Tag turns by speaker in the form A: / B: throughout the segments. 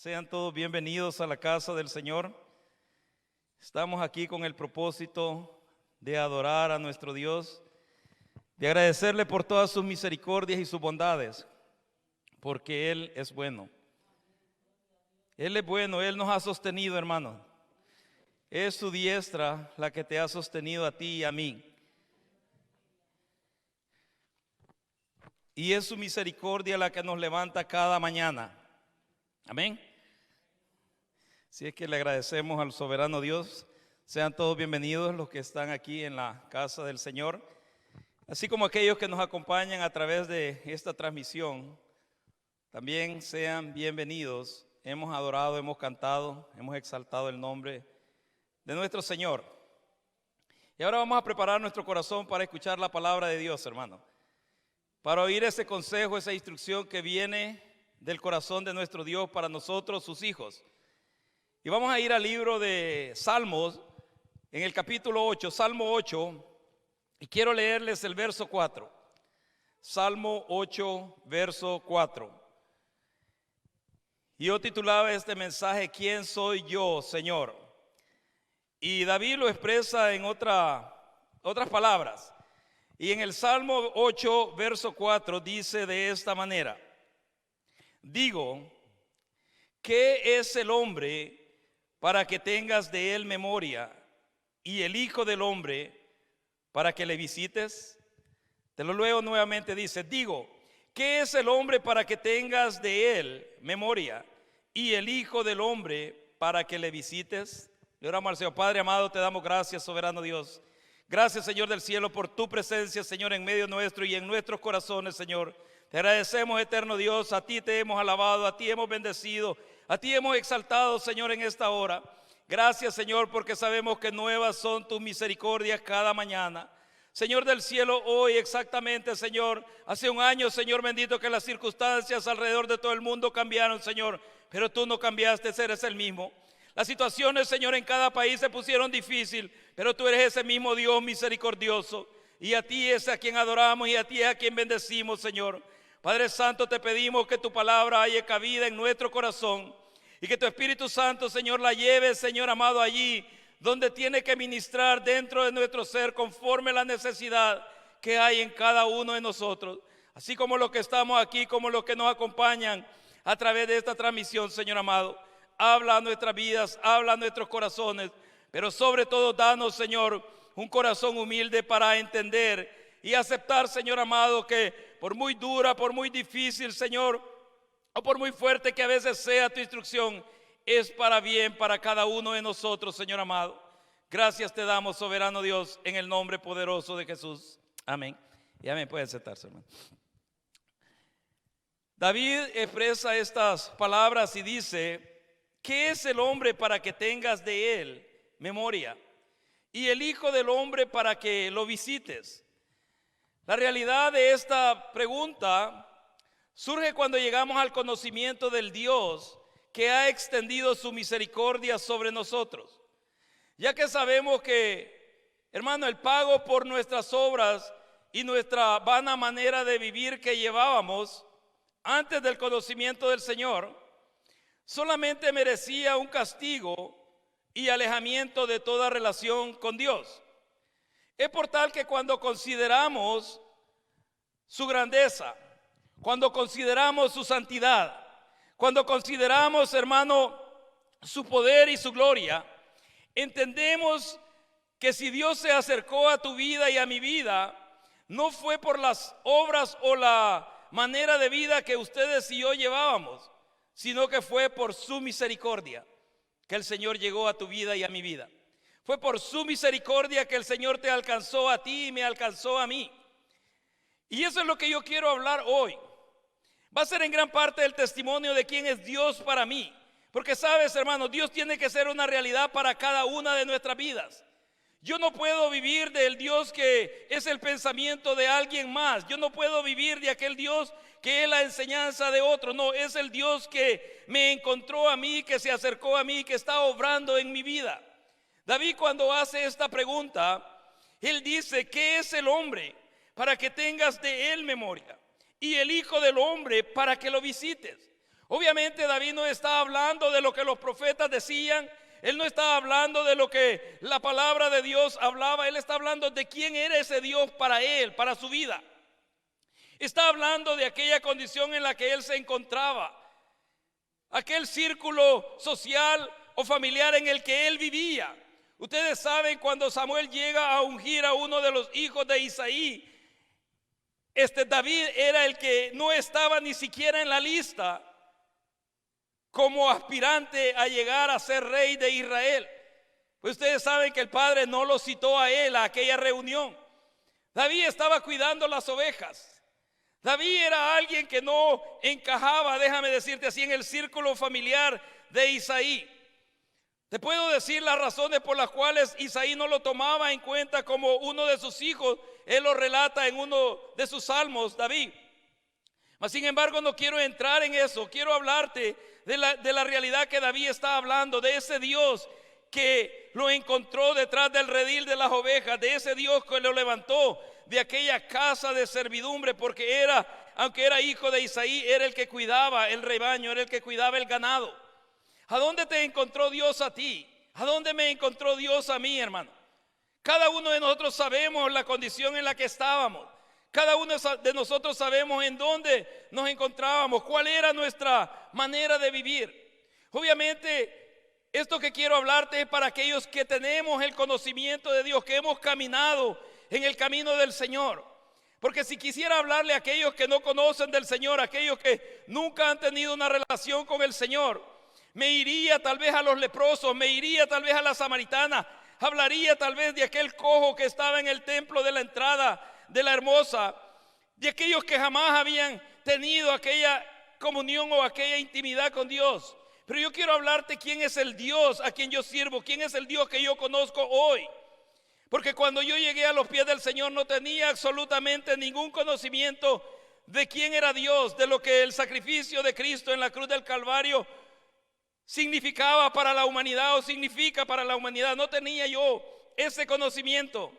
A: Sean todos bienvenidos a la casa del Señor. Estamos aquí con el propósito de adorar a nuestro Dios, de agradecerle por todas sus misericordias y sus bondades, porque Él es bueno. Él es bueno, Él nos ha sostenido, hermano. Es su diestra la que te ha sostenido a ti y a mí. Y es su misericordia la que nos levanta cada mañana. Amén. Así es que le agradecemos al soberano Dios. Sean todos bienvenidos los que están aquí en la casa del Señor, así como aquellos que nos acompañan a través de esta transmisión. También sean bienvenidos. Hemos adorado, hemos cantado, hemos exaltado el nombre de nuestro Señor. Y ahora vamos a preparar nuestro corazón para escuchar la palabra de Dios, hermano, para oír ese consejo, esa instrucción que viene del corazón de nuestro Dios para nosotros, sus hijos. Y vamos a ir al libro de Salmos, en el capítulo 8, Salmo 8, y quiero leerles el verso 4. Salmo 8, verso 4. Y yo titulaba este mensaje, ¿quién soy yo, Señor? Y David lo expresa en otras palabras. Y en el Salmo 8, verso 4 dice de esta manera: digo, ¿qué es el hombre para que tengas de él memoria, y el hijo del hombre para que le visites? Te lo leo nuevamente, dice, digo, ¿qué es el hombre para que tengas de él memoria, y el hijo del hombre para que le visites? Le oramos al Señor. Padre amado, te damos gracias, soberano Dios. Gracias, Señor del cielo, por tu presencia, Señor, en medio nuestro y en nuestros corazones, Señor. Te agradecemos, eterno Dios, a ti te hemos alabado, a ti hemos bendecido, a ti hemos exaltado, Señor, en esta hora. Gracias, Señor, porque sabemos que nuevas son tus misericordias cada mañana. Señor del cielo, hoy exactamente, Señor, hace un año, Señor bendito, que las circunstancias alrededor de todo el mundo cambiaron, Señor, pero tú no cambiaste, eres el mismo. Las situaciones, Señor, en cada país se pusieron difícil, pero tú eres ese mismo Dios misericordioso, y a ti es a quien adoramos y a ti es a quien bendecimos, Señor. Padre Santo, te pedimos que tu palabra haya cabida en nuestro corazón y que tu Espíritu Santo, Señor, la lleve, Señor amado, allí donde tiene que ministrar dentro de nuestro ser conforme a la necesidad que hay en cada uno de nosotros. Así como los que estamos aquí, como los que nos acompañan a través de esta transmisión, Señor amado. Habla a nuestras vidas, habla a nuestros corazones, pero sobre todo danos, Señor, un corazón humilde para entender y aceptar, Señor amado, que por muy dura, por muy difícil, Señor, o por muy fuerte que a veces sea tu instrucción, es para bien para cada uno de nosotros, Señor amado. Gracias te damos, soberano Dios, en el nombre poderoso de Jesús. Amén. Y amén. Pueden sentarse, hermano. David expresa estas palabras y dice, ¿qué es el hombre para que tengas de él memoria, y el hijo del hombre para que lo visites? La realidad de esta pregunta surge cuando llegamos al conocimiento del Dios que ha extendido su misericordia sobre nosotros. Ya que sabemos que, hermano, el pago por nuestras obras y nuestra vana manera de vivir que llevábamos antes del conocimiento del Señor, solamente merecía un castigo y alejamiento de toda relación con Dios. Es por tal que cuando consideramos su grandeza, cuando consideramos su santidad, cuando consideramos, hermano, su poder y su gloria, entendemos que si Dios se acercó a tu vida y a mi vida, no fue por las obras o la manera de vida que ustedes y yo llevábamos, sino que fue por su misericordia que el Señor llegó a tu vida y a mi vida. Fue por su misericordia que el Señor te alcanzó a ti y me alcanzó a mí. Y eso es lo que yo quiero hablar hoy. Va a ser en gran parte el testimonio de quién es Dios para mí. Porque sabes, hermano, Dios tiene que ser una realidad para cada una de nuestras vidas. Yo no puedo vivir del Dios que es el pensamiento de alguien más. Yo no puedo vivir de aquel Dios que es la enseñanza de otro. No, es el Dios que me encontró a mí, que se acercó a mí, que está obrando en mi vida. David, cuando hace esta pregunta, él dice, ¿qué es el hombre para que tengas de él memoria? Y el hijo del hombre para que lo visites. Obviamente David no estaba hablando de lo que los profetas decían. Él no estaba hablando de lo que la palabra de Dios hablaba. Él está hablando de quién era ese Dios para él, para su vida. Está hablando de aquella condición en la que él se encontraba, aquel círculo social o familiar en el que él vivía. Ustedes saben, cuando Samuel llega a ungir a uno de los hijos de Isaí, David era el que no estaba ni siquiera en la lista como aspirante a llegar a ser rey de Israel. Pues ustedes saben que el padre no lo citó a él a aquella reunión. David estaba cuidando las ovejas. David era alguien que no encajaba, déjame decirte así, en el círculo familiar de Isaí. Te puedo decir las razones por las cuales Isaí no lo tomaba en cuenta como uno de sus hijos. Él lo relata en uno de sus salmos, David. Mas sin embargo no quiero entrar en eso. Quiero hablarte de la realidad que David está hablando, de ese Dios que lo encontró detrás del redil de las ovejas, de ese Dios que lo levantó de aquella casa de servidumbre, porque aunque era hijo de Isaí, era el que cuidaba el rebaño, era el que cuidaba el ganado. ¿A dónde te encontró Dios a ti? ¿A dónde me encontró Dios a mí, hermano? Cada uno de nosotros sabemos la condición en la que estábamos. Cada uno de nosotros sabemos en dónde nos encontrábamos, cuál era nuestra manera de vivir. Obviamente, esto que quiero hablarte es para aquellos que tenemos el conocimiento de Dios, que hemos caminado en el camino del Señor. Porque si quisiera hablarle a aquellos que no conocen del Señor, aquellos que nunca han tenido una relación con el Señor, me iría tal vez a los leprosos, me iría tal vez a la samaritana, hablaría tal vez de aquel cojo que estaba en el templo de la entrada de la hermosa, de aquellos que jamás habían tenido aquella comunión o aquella intimidad con Dios. Pero yo quiero hablarte quién es el Dios a quien yo sirvo, quién es el Dios que yo conozco hoy. Porque cuando yo llegué a los pies del Señor no tenía absolutamente ningún conocimiento de quién era Dios, de lo que el sacrificio de Cristo en la cruz del Calvario significaba para la humanidad o significa para la humanidad. No tenía yo ese conocimiento.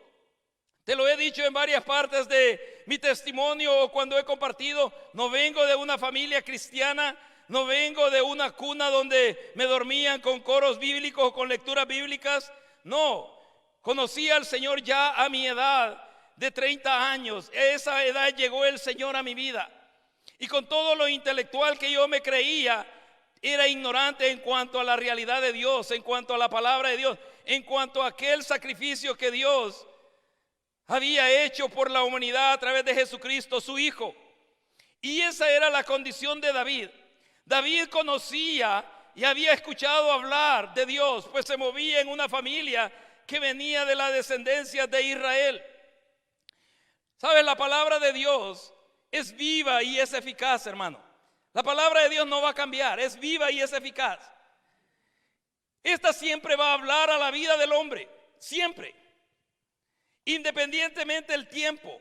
A: Te lo he dicho en varias partes de mi testimonio o cuando he compartido. No vengo de una familia cristiana, no vengo de una cuna donde me dormían con coros bíblicos o con lecturas bíblicas. No, conocí al Señor ya a mi edad de 30 años. A esa edad llegó el Señor a mi vida. Y con todo lo intelectual que yo me creía, era ignorante en cuanto a la realidad de Dios, en cuanto a la palabra de Dios, en cuanto a aquel sacrificio que Dios había hecho por la humanidad a través de Jesucristo, su Hijo. Y esa era la condición de David. David conocía y había escuchado hablar de Dios, pues se movía en una familia que venía de la descendencia de Israel. ¿Sabes? La palabra de Dios es viva y es eficaz, hermano. La palabra de Dios no va a cambiar, es viva y es eficaz. Esta siempre va a hablar a la vida del hombre, siempre. Independientemente del tiempo,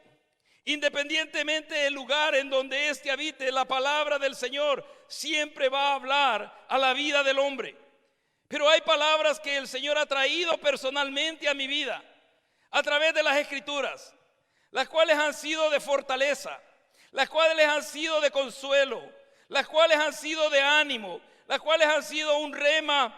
A: independientemente del lugar en donde éste habite, la palabra del Señor siempre va a hablar a la vida del hombre. Pero hay palabras que el Señor ha traído personalmente a mi vida a través de las Escrituras, las cuales han sido de fortaleza, las cuales han sido de consuelo, las cuales han sido de ánimo, las cuales han sido un rema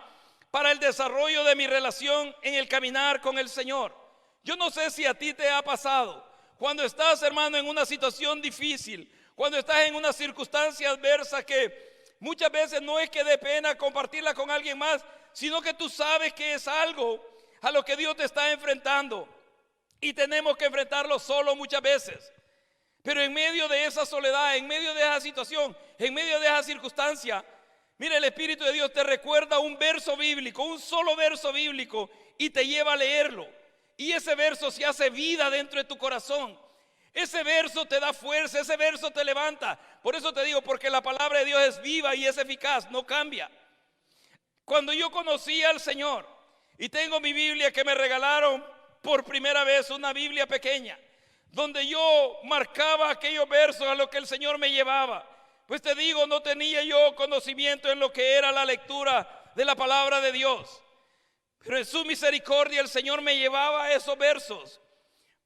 A: para el desarrollo de mi relación en el caminar con el Señor. Yo no sé si a ti te ha pasado, cuando estás, hermano, en una situación difícil, cuando estás en una circunstancia adversa que muchas veces no es que dé pena compartirla con alguien más, sino que tú sabes que es algo a lo que Dios te está enfrentando y tenemos que enfrentarlo solo muchas veces. Pero en medio de esa soledad, en medio de esa situación, en medio de esa circunstancia, mira, el Espíritu de Dios te recuerda un verso bíblico, un solo verso bíblico, y te lleva a leerlo. Y ese verso se hace vida dentro de tu corazón. Ese verso te da fuerza, ese verso te levanta. Por eso te digo, porque la palabra de Dios es viva y es eficaz, no cambia. Cuando yo conocí al Señor y tengo mi Biblia que me regalaron por primera vez, una Biblia pequeña, donde yo marcaba aquellos versos a los que el Señor me llevaba, pues te digo, no tenía yo conocimiento en lo que era la lectura de la palabra de Dios. Pero en su misericordia el Señor me llevaba a esos versos,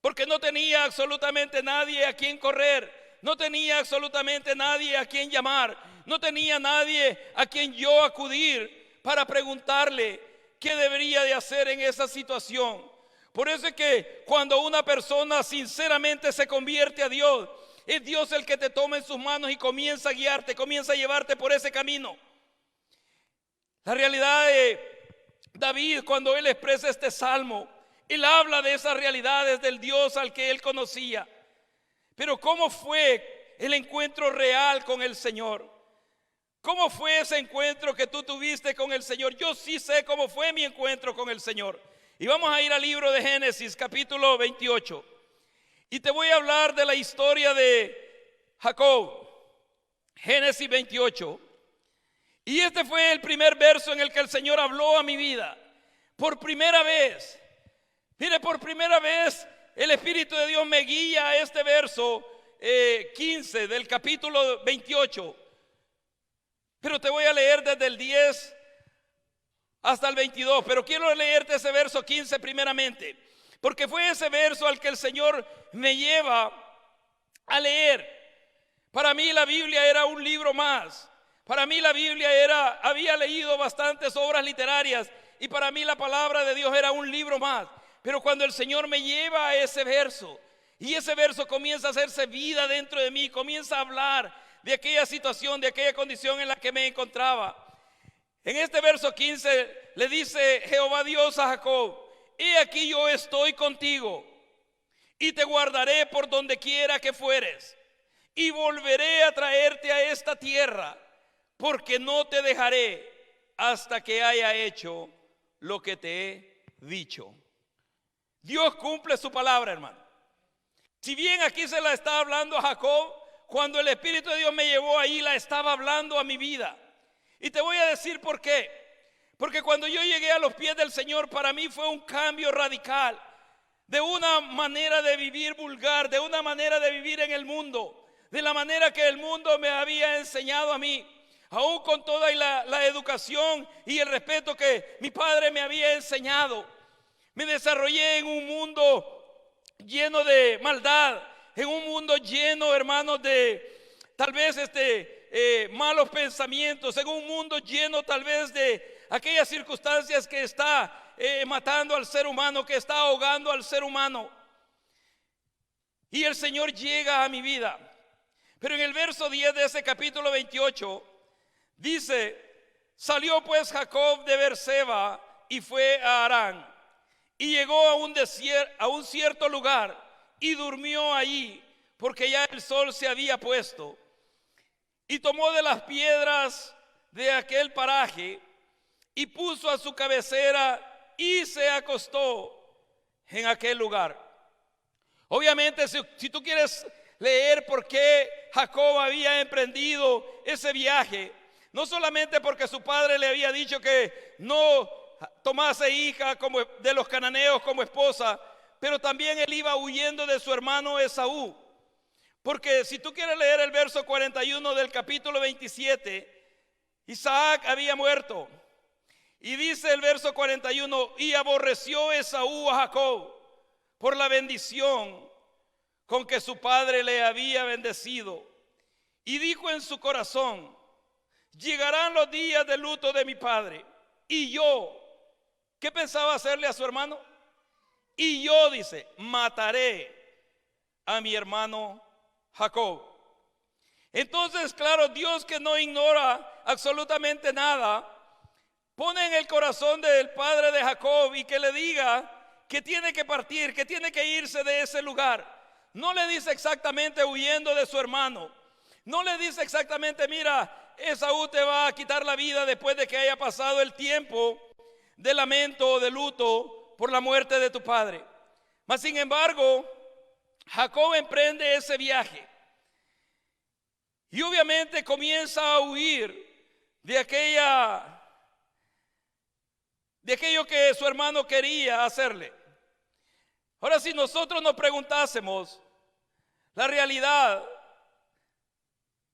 A: porque no tenía absolutamente nadie a quien correr, no tenía absolutamente nadie a quien llamar, no tenía nadie a quien yo acudir para preguntarle qué debería de hacer en esa situación. Por eso es que cuando una persona sinceramente se convierte a Dios, es Dios el que te toma en sus manos y comienza a guiarte, comienza a llevarte por ese camino. La realidad de David, cuando él expresa este salmo, él habla de esas realidades del Dios al que él conocía. Pero ¿cómo fue el encuentro real con el Señor? ¿Cómo fue ese encuentro que tú tuviste con el Señor? Yo sí sé cómo fue mi encuentro con el Señor. Y vamos a ir al libro de Génesis, capítulo 28. Y te voy a hablar de la historia de Jacob. Génesis 28. Y este fue el primer verso en el que el Señor habló a mi vida. Por primera vez. Mire, por primera vez el Espíritu de Dios me guía a este verso 15 del capítulo 28. Pero te voy a leer desde el 10 hasta el 22. Pero quiero leerte ese verso 15 primeramente, porque fue ese verso al que el Señor me lleva a leer. Para mí la Biblia era un libro más. Para mí la Biblia había leído bastantes obras literarias, y para mí la palabra de Dios era un libro más. Pero cuando el Señor me lleva a ese verso, y ese verso comienza a hacerse vida dentro de mí, comienza a hablar de aquella situación, de aquella condición en la que me encontraba. En este verso 15 le dice Jehová Dios a Jacob: he aquí yo estoy contigo, y te guardaré por donde quiera que fueres, y volveré a traerte a esta tierra, porque no te dejaré hasta que haya hecho lo que te he dicho. Dios cumple su palabra, hermano. Si bien aquí se la está hablando a Jacob, cuando el Espíritu de Dios me llevó ahí, la estaba hablando a mi vida. Y te voy a decir por qué. Porque cuando yo llegué a los pies del Señor, para mí fue un cambio radical. De una manera de vivir vulgar, de una manera de vivir en el mundo, de la manera que el mundo me había enseñado a mí. Aún con toda la educación y el respeto que mi padre me había enseñado. Me desarrollé en un mundo lleno de maldad, en un mundo lleno, hermanos, de tal vez malos pensamientos, en un mundo lleno tal vez de aquellas circunstancias que está matando al ser humano, que está ahogando al ser humano. Y el Señor llega a mi vida. Pero en el verso 10 de ese capítulo 28 dice: salió pues Jacob de Beerseba y fue a Harán, y llegó a un cierto lugar y durmió allí, porque ya el sol se había puesto. Y tomó de las piedras de aquel paraje y puso a su cabecera y se acostó en aquel lugar. Obviamente, si tú quieres leer por qué Jacob había emprendido ese viaje, no solamente porque su padre le había dicho que no tomase hija como de los cananeos como esposa, pero también él iba huyendo de su hermano Esaú. Porque si tú quieres leer el verso 41 del capítulo 27, Isaac había muerto. Y dice el verso 41: y aborreció Esaú a Jacob por la bendición con que su padre le había bendecido. Y dijo en su corazón: llegarán los días de luto de mi padre, y yo, ¿qué pensaba hacerle a su hermano? Y yo, dice, mataré a mi hermano Jacob. Entonces, claro, Dios, que no ignora absolutamente nada, pone en el corazón del padre de Jacob y que le diga que tiene que partir, que tiene que irse de ese lugar. No le dice exactamente huyendo de su hermano. No le dice exactamente: mira, Esaú te va a quitar la vida después de que haya pasado el tiempo de lamento o de luto por la muerte de tu padre. Mas sin embargo, Jacob emprende ese viaje. Y obviamente comienza a huir de aquello que su hermano quería hacerle. Ahora, si nosotros nos preguntásemos la realidad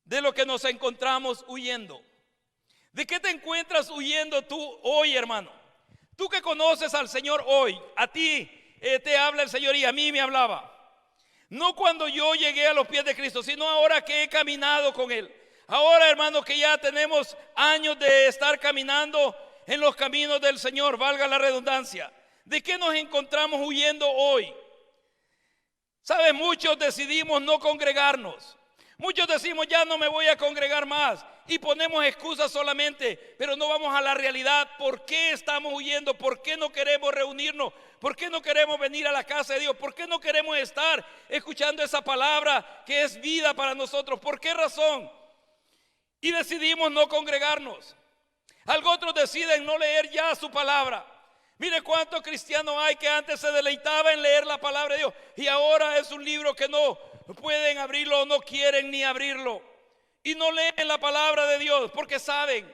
A: de lo que nos encontramos huyendo, ¿de qué te encuentras huyendo tú hoy, hermano? Tú que conoces al Señor hoy, a ti te habla el Señor y a mí me hablaba. No cuando yo llegué a los pies de Cristo, sino ahora que he caminado con Él. Ahora, hermano, que ya tenemos años de estar caminando en los caminos del Señor, valga la redundancia, ¿de qué nos encontramos huyendo hoy? ¿Sabe? Muchos decidimos no congregarnos. Muchos decimos, ya no me voy a congregar más, y ponemos excusas solamente, pero no vamos a la realidad. ¿Por qué estamos huyendo? ¿Por qué no queremos reunirnos? ¿Por qué no queremos venir a la casa de Dios? ¿Por qué no queremos estar escuchando esa palabra que es vida para nosotros? ¿Por qué razón? Y decidimos no congregarnos. Algunos otros deciden no leer ya su palabra. Mire cuántos cristianos hay que antes se deleitaba en leer la palabra de Dios, y ahora es un libro que no pueden abrirlo o no quieren ni abrirlo. Y no leen la palabra de Dios porque saben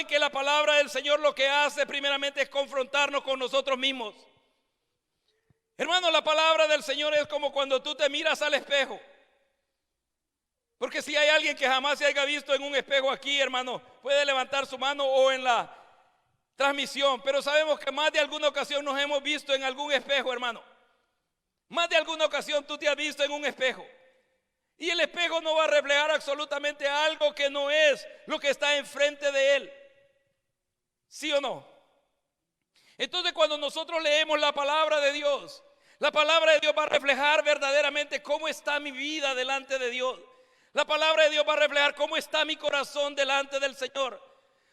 A: que la palabra del Señor lo que hace primeramente es confrontarnos con nosotros mismos. Hermano, la palabra del Señor es como cuando tú te miras al espejo. Porque si hay alguien que jamás se haya visto en un espejo aquí, hermano, puede levantar su mano o en la transmisión. Pero sabemos que más de alguna ocasión nos hemos visto en algún espejo, hermano. Más de alguna ocasión tú te has visto en un espejo. Y el espejo no va a reflejar absolutamente algo que no es lo que está enfrente de él. ¿Sí o no? Entonces, cuando nosotros leemos la palabra de Dios, la palabra de Dios va a reflejar verdaderamente cómo está mi vida delante de Dios. La palabra de Dios va a reflejar cómo está mi corazón delante del Señor.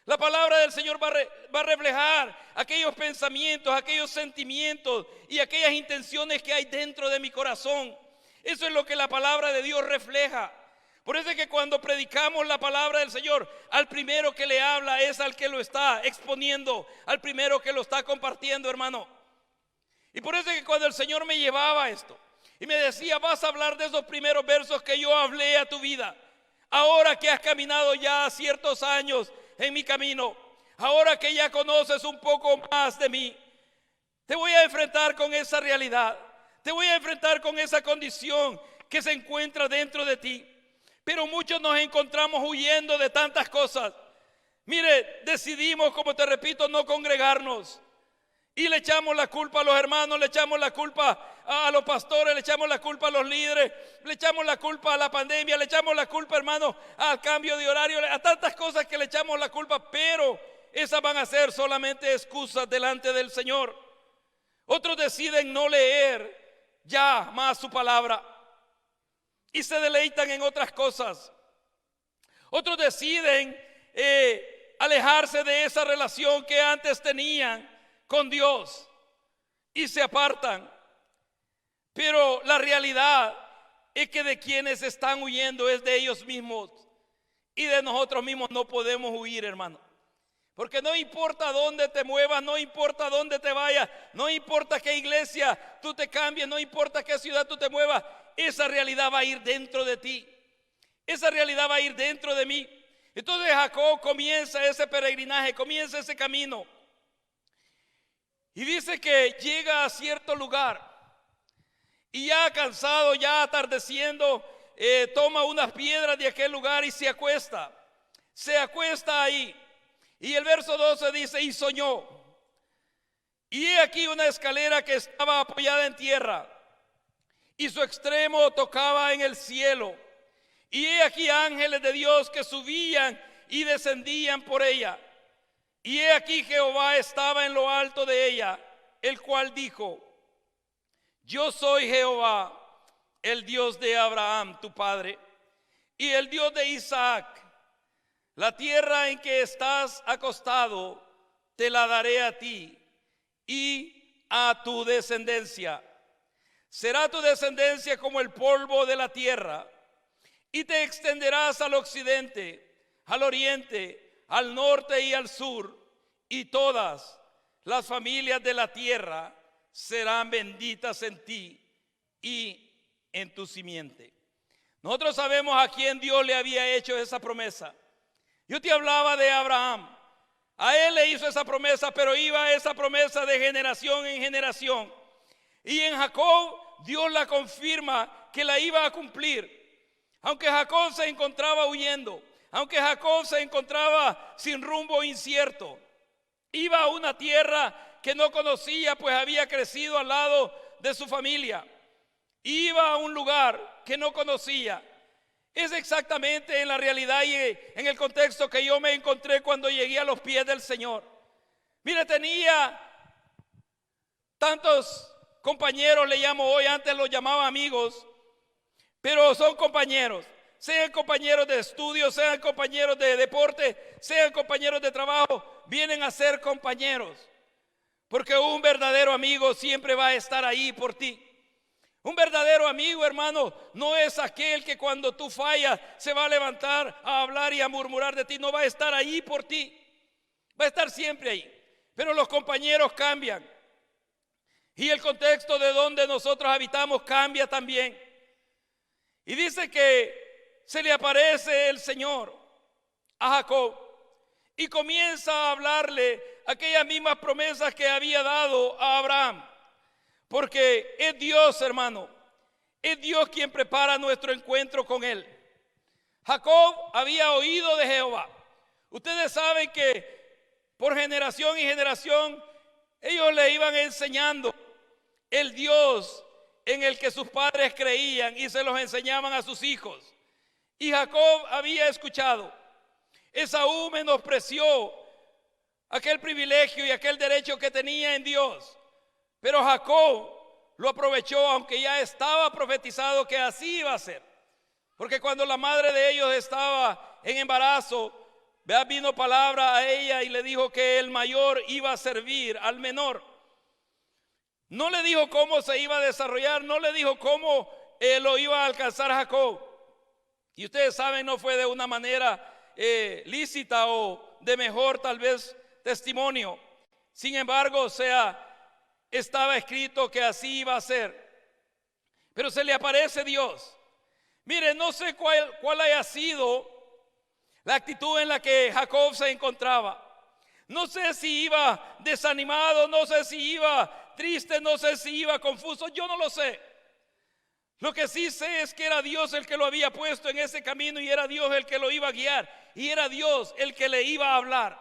A: La palabra del Señor va a reflejar aquellos pensamientos, aquellos sentimientos y aquellas intenciones que hay dentro de mi corazón. Eso es lo que la palabra de Dios refleja. Por eso es que cuando predicamos la palabra del Señor, al primero que le habla es al que lo está exponiendo, al primero que lo está compartiendo, hermano. Y por eso es que cuando el Señor me llevaba a esto y me decía, vas a hablar de esos primeros versos que yo hablé a tu vida, ahora que has caminado ya ciertos años en mi camino, ahora que ya conoces un poco más de mí, te voy a enfrentar con esa realidad. Te voy a enfrentar con esa condición que se encuentra dentro de ti. Pero muchos nos encontramos huyendo de tantas cosas. Mire, decidimos, como te repito, no congregarnos. Y le echamos la culpa a los hermanos, le echamos la culpa a los pastores, le echamos la culpa a los líderes, le echamos la culpa a la pandemia, le echamos la culpa, hermano, al cambio de horario, a tantas cosas que le echamos la culpa. Pero esas van a ser solamente excusas delante del Señor. Otros deciden no leer ya más su palabra y se deleitan en otras cosas. Otros deciden alejarse de esa relación que antes tenían con Dios y se apartan. Pero la realidad es que de quienes están huyendo es de ellos mismos, y de nosotros mismos no podemos huir, hermano. Porque no importa dónde te muevas, no importa dónde te vayas, no importa qué iglesia tú te cambies, no importa qué ciudad tú te muevas, esa realidad va a ir dentro de ti. Esa realidad va a ir dentro de mí. Entonces Jacob comienza ese peregrinaje, comienza ese camino. Y dice que llega a cierto lugar. Y ya cansado, ya atardeciendo, toma unas piedras de aquel lugar y se acuesta. Se acuesta ahí. Y el verso 12 dice, y soñó. Y he aquí una escalera que estaba apoyada en tierra, y su extremo tocaba en el cielo. Y he aquí ángeles de Dios que subían y descendían por ella. Y he aquí Jehová estaba en lo alto de ella, el cual dijo, yo soy Jehová, el Dios de Abraham, tu padre, y el Dios de Isaac. La tierra en que estás acostado te la daré a ti y a tu descendencia. Será tu descendencia como el polvo de la tierra, y te extenderás al occidente, al oriente, al norte y al sur, y todas las familias de la tierra serán benditas en ti y en tu simiente. Nosotros sabemos a quién Dios le había hecho esa promesa. Yo te hablaba de Abraham. A él le hizo esa promesa, pero iba esa promesa de generación en generación. Y en Jacob Dios la confirma que la iba a cumplir. Aunque Jacob se encontraba huyendo, aunque Jacob se encontraba sin rumbo, incierto, iba a una tierra que no conocía, pues había crecido al lado de su familia. Iba a un lugar que no conocía. Es exactamente en la realidad y en el contexto que yo me encontré cuando llegué a los pies del Señor. Mire, tenía tantos compañeros, le llamo hoy, antes los llamaba amigos, pero son compañeros. Sean compañeros de estudio, sean compañeros de deporte, sean compañeros de trabajo, vienen a ser compañeros. Porque un verdadero amigo siempre va a estar ahí por ti. Un verdadero amigo, hermano, no es aquel que cuando tú fallas se va a levantar a hablar y a murmurar de ti. No va a estar ahí por ti. Va a estar siempre ahí. Pero los compañeros cambian. Y el contexto de donde nosotros habitamos cambia también. Y dice que se le aparece el Señor a Jacob y comienza a hablarle aquellas mismas promesas que había dado a Abraham. Porque es Dios, hermano, es Dios quien prepara nuestro encuentro con Él. Jacob había oído de Jehová. Ustedes saben que por generación y generación ellos le iban enseñando el Dios en el que sus padres creían y se los enseñaban a sus hijos. Y Jacob había escuchado. Esaú menospreció aquel privilegio y aquel derecho que tenía en Dios. Pero Jacob lo aprovechó, aunque ya estaba profetizado que así iba a ser. Porque cuando la madre de ellos estaba en embarazo, vino palabra a ella y le dijo que el mayor iba a servir al menor. No le dijo cómo se iba a desarrollar, no le dijo cómo lo iba a alcanzar Jacob. Y ustedes saben, no fue de una manera lícita o de mejor tal vez testimonio. Sin embargo, estaba escrito que así iba a ser. Pero se le aparece Dios. Mire, no sé cuál haya sido la actitud en la que Jacob se encontraba. No sé si iba desanimado, no sé si iba triste, no sé si iba confuso, yo no lo sé. Lo que sí sé es que era Dios el que lo había puesto en ese camino y era Dios el que lo iba a guiar y era Dios el que le iba a hablar.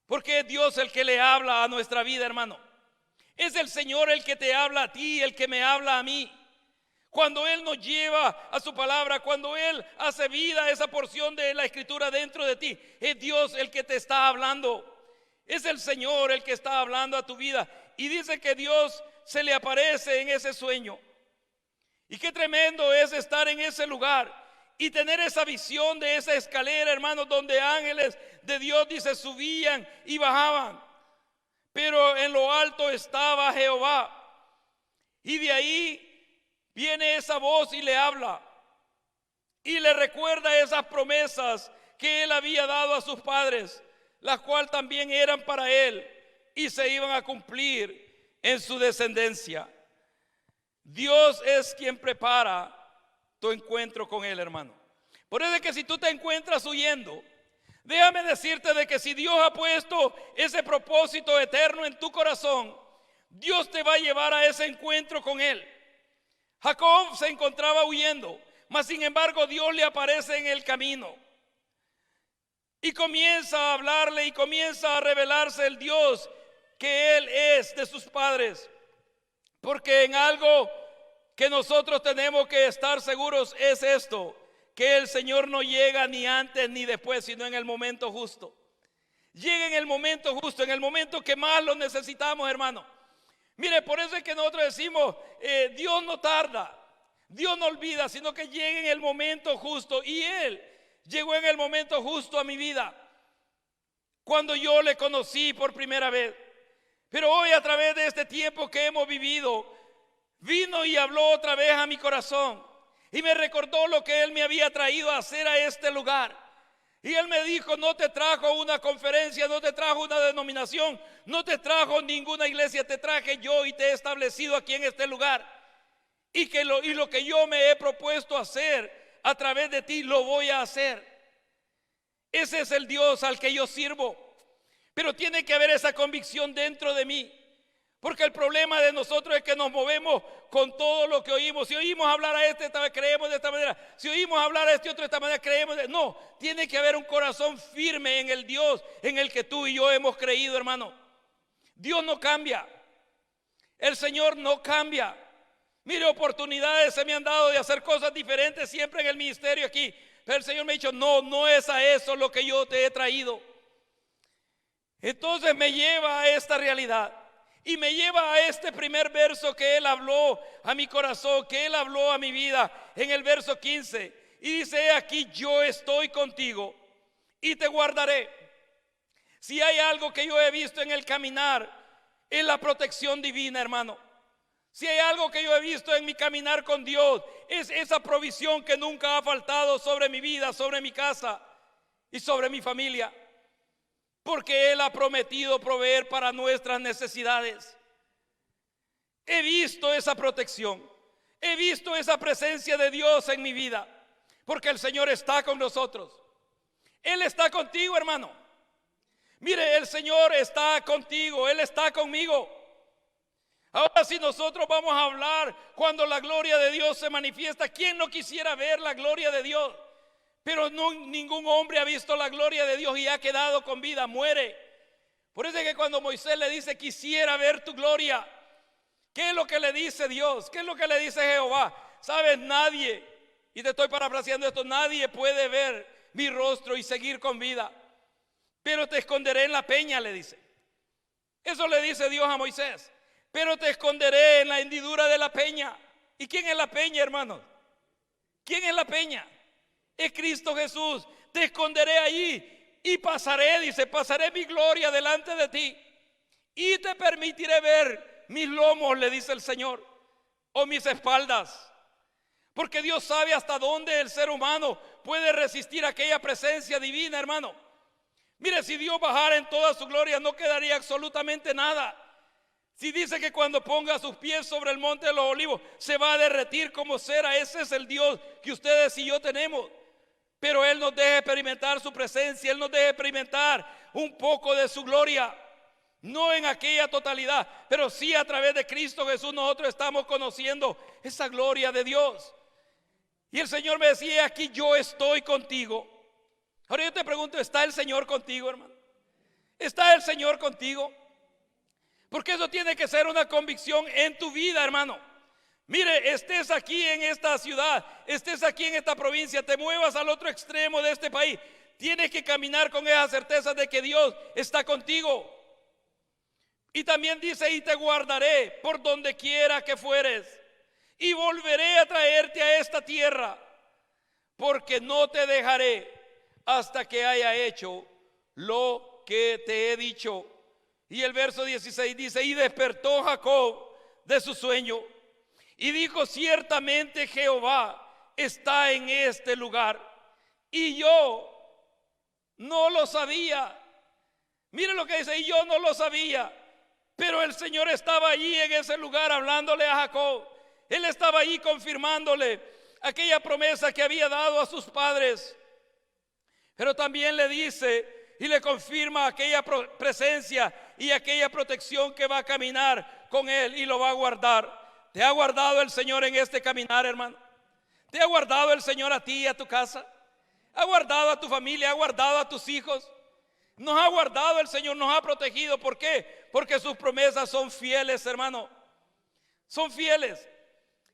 A: Porque es Dios el que le habla a nuestra vida, hermano. Es el Señor el que te habla a ti, el que me habla a mí. Cuando Él nos lleva a su palabra, cuando Él hace vida esa porción de la Escritura dentro de ti, es Dios el que te está hablando. Es el Señor el que está hablando a tu vida. Y dice que Dios se le aparece en ese sueño. Y qué tremendo es estar en ese lugar y tener esa visión de esa escalera, hermanos, donde ángeles de Dios, dice, subían y bajaban. Pero en lo alto estaba Jehová. Y de ahí viene esa voz y le habla. Y le recuerda esas promesas que él había dado a sus padres, las cuales también eran para él y se iban a cumplir en su descendencia. Dios es quien prepara tu encuentro con Él, hermano. Por eso es que si tú te encuentras huyendo, déjame decirte de que si Dios ha puesto ese propósito eterno en tu corazón, Dios te va a llevar a ese encuentro con Él. Jacob se encontraba huyendo, mas sin embargo Dios le aparece en el camino. Y comienza a hablarle y comienza a revelarse el Dios que Él es de sus padres. Porque en algo que nosotros tenemos que estar seguros es esto, que el Señor no llega ni antes ni después, sino en el momento justo. Llega en el momento justo, en el momento que más lo necesitamos, hermano. Mire, por eso es que nosotros decimos, Dios no tarda, Dios no olvida, sino que llega en el momento justo. Y Él llegó en el momento justo a mi vida, cuando yo le conocí por primera vez. Pero hoy, a través de este tiempo que hemos vivido, vino y habló otra vez a mi corazón y me recordó lo que Él me había traído a hacer a este lugar. Y Él me dijo, no te trajo una conferencia, no te trajo una denominación, no te trajo ninguna iglesia, te traje yo y te he establecido aquí en este lugar. Y lo que yo me he propuesto hacer a través de ti, lo voy a hacer. Ese es el Dios al que yo sirvo. Pero tiene que haber esa convicción dentro de mí. Porque el problema de nosotros es que nos movemos con todo lo que oímos. Si oímos hablar a este, creemos de esta manera. Si oímos hablar a este otro de esta manera, creemos de... No, tiene que haber un corazón firme en el Dios en el que tú y yo hemos creído, hermano. Dios no cambia. El Señor no cambia. Mire, oportunidades se me han dado de hacer cosas diferentes siempre en el ministerio aquí. Pero el Señor me ha dicho, no, no es a eso lo que yo te he traído. Entonces me lleva a esta realidad. Y me lleva a este primer verso que Él habló a mi corazón, que Él habló a mi vida en el verso 15. Y dice, he aquí yo estoy contigo y te guardaré. Si hay algo que yo he visto en el caminar, es la protección divina, hermano. Si hay algo que yo he visto en mi caminar con Dios, es esa provisión que nunca ha faltado sobre mi vida, sobre mi casa y sobre mi familia. Porque Él ha prometido proveer para nuestras necesidades. He visto esa protección. He visto esa presencia de Dios en mi vida. Porque el Señor está con nosotros. Él está contigo, hermano. Mire, el Señor está contigo. Él está conmigo. Ahora, si nosotros vamos a hablar cuando la gloria de Dios se manifiesta, ¿quién no quisiera ver la gloria de Dios? Pero no, ningún hombre ha visto la gloria de Dios y ha quedado con vida, muere. Por eso es que cuando Moisés le dice, quisiera ver tu gloria, ¿qué es lo que le dice Dios? ¿Qué es lo que le dice Jehová? ¿Sabes? Nadie, y te estoy parafraseando esto, nadie puede ver mi rostro y seguir con vida, pero te esconderé en la peña, le dice. Eso le dice Dios a Moisés. Pero te esconderé en la hendidura de la peña. ¿Y quién es la peña, hermanos? ¿Quién es la peña? Es Cristo Jesús. Te esconderé allí y pasaré, dice, pasaré mi gloria delante de ti y te permitiré ver mis lomos, le dice el Señor, o mis espaldas. Porque Dios sabe hasta dónde el ser humano puede resistir aquella presencia divina, hermano. Mire, si Dios bajara en toda su gloria, no quedaría absolutamente nada. Si dice que cuando ponga sus pies sobre el monte de los olivos se va a derretir como cera, ese es el Dios que ustedes y yo tenemos. Pero Él nos deja experimentar su presencia, Él nos deja experimentar un poco de su gloria. No en aquella totalidad, pero sí a través de Cristo Jesús nosotros estamos conociendo esa gloria de Dios. Y el Señor me decía, aquí yo estoy contigo. Ahora yo te pregunto, ¿está el Señor contigo, hermano? ¿Está el Señor contigo? Porque eso tiene que ser una convicción en tu vida, hermano. Mire, estés aquí en esta ciudad, estés aquí en esta provincia, te muevas al otro extremo de este país, tienes que caminar con esa certeza de que Dios está contigo. Y también dice, y te guardaré por donde quiera que fueres, y volveré a traerte a esta tierra, porque no te dejaré hasta que haya hecho lo que te he dicho. Y el verso 16 dice, y despertó Jacob de su sueño y dijo, ciertamente Jehová está en este lugar y yo no lo sabía. Mire lo que dice, y yo no lo sabía, pero el Señor estaba allí en ese lugar hablándole a Jacob. Él estaba allí confirmándole aquella promesa que había dado a sus padres, pero también le dice y le confirma aquella presencia y aquella protección que va a caminar con él y lo va a guardar. ¿Te ha guardado el Señor en este caminar, hermano? ¿Te ha guardado el Señor a ti y a tu casa? ¿Ha guardado a tu familia? ¿Ha guardado a tus hijos? Nos ha guardado el Señor, nos ha protegido. ¿Por qué? Porque sus promesas son fieles, hermano. Son fieles.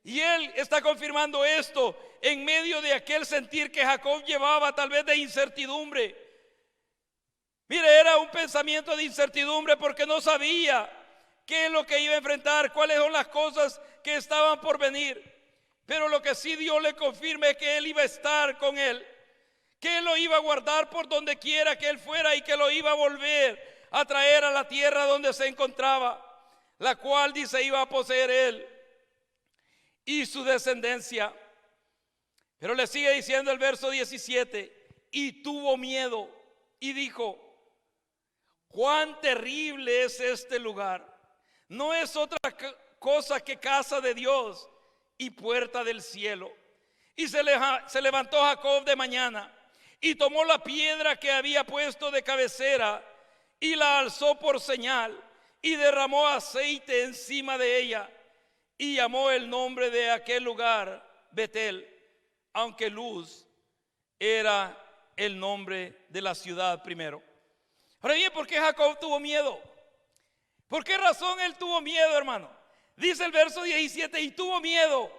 A: Y Él está confirmando esto en medio de aquel sentir que Jacob llevaba, tal vez de incertidumbre. Mire, era un pensamiento de incertidumbre porque no sabía qué es lo que iba a enfrentar, cuáles son las cosas que estaban por venir. Pero lo que sí Dios le confirma es que Él iba a estar con él, que Él lo iba a guardar por donde quiera que él fuera y que lo iba a volver a traer a la tierra donde se encontraba, la cual dice iba a poseer él y su descendencia. Pero le sigue diciendo el verso 17, y tuvo miedo y dijo, cuán terrible es este lugar. No es otra cosa que casa de Dios y puerta del cielo. Y se levantó Jacob de mañana y tomó la piedra que había puesto de cabecera y la alzó por señal y derramó aceite encima de ella y llamó el nombre de aquel lugar Betel, aunque Luz era el nombre de la ciudad primero. Ahora bien, ¿por qué Jacob tuvo miedo? ¿Por qué razón él tuvo miedo, hermano? Dice el verso 17, y tuvo miedo.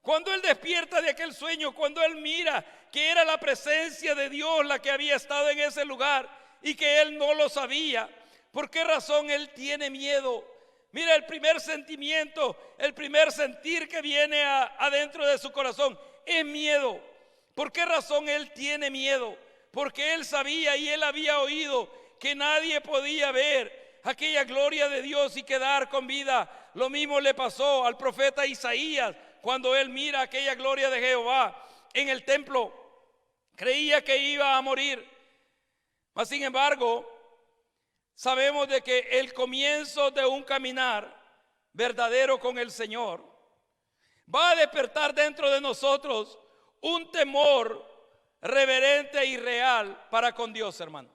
A: Cuando él despierta de aquel sueño, cuando él mira que era la presencia de Dios la que había estado en ese lugar y que él no lo sabía, ¿por qué razón él tiene miedo? Mira, el primer sentimiento, el primer sentir que viene adentro de su corazón es miedo. ¿Por qué razón él tiene miedo? Porque él sabía y él había oído que nadie podía ver aquella gloria de Dios y quedar con vida. Lo mismo le pasó al profeta Isaías cuando él mira aquella gloria de Jehová en el templo. Creía que iba a morir, mas sin embargo sabemos de que el comienzo de un caminar verdadero con el Señor va a despertar dentro de nosotros un temor reverente y real para con Dios, hermano.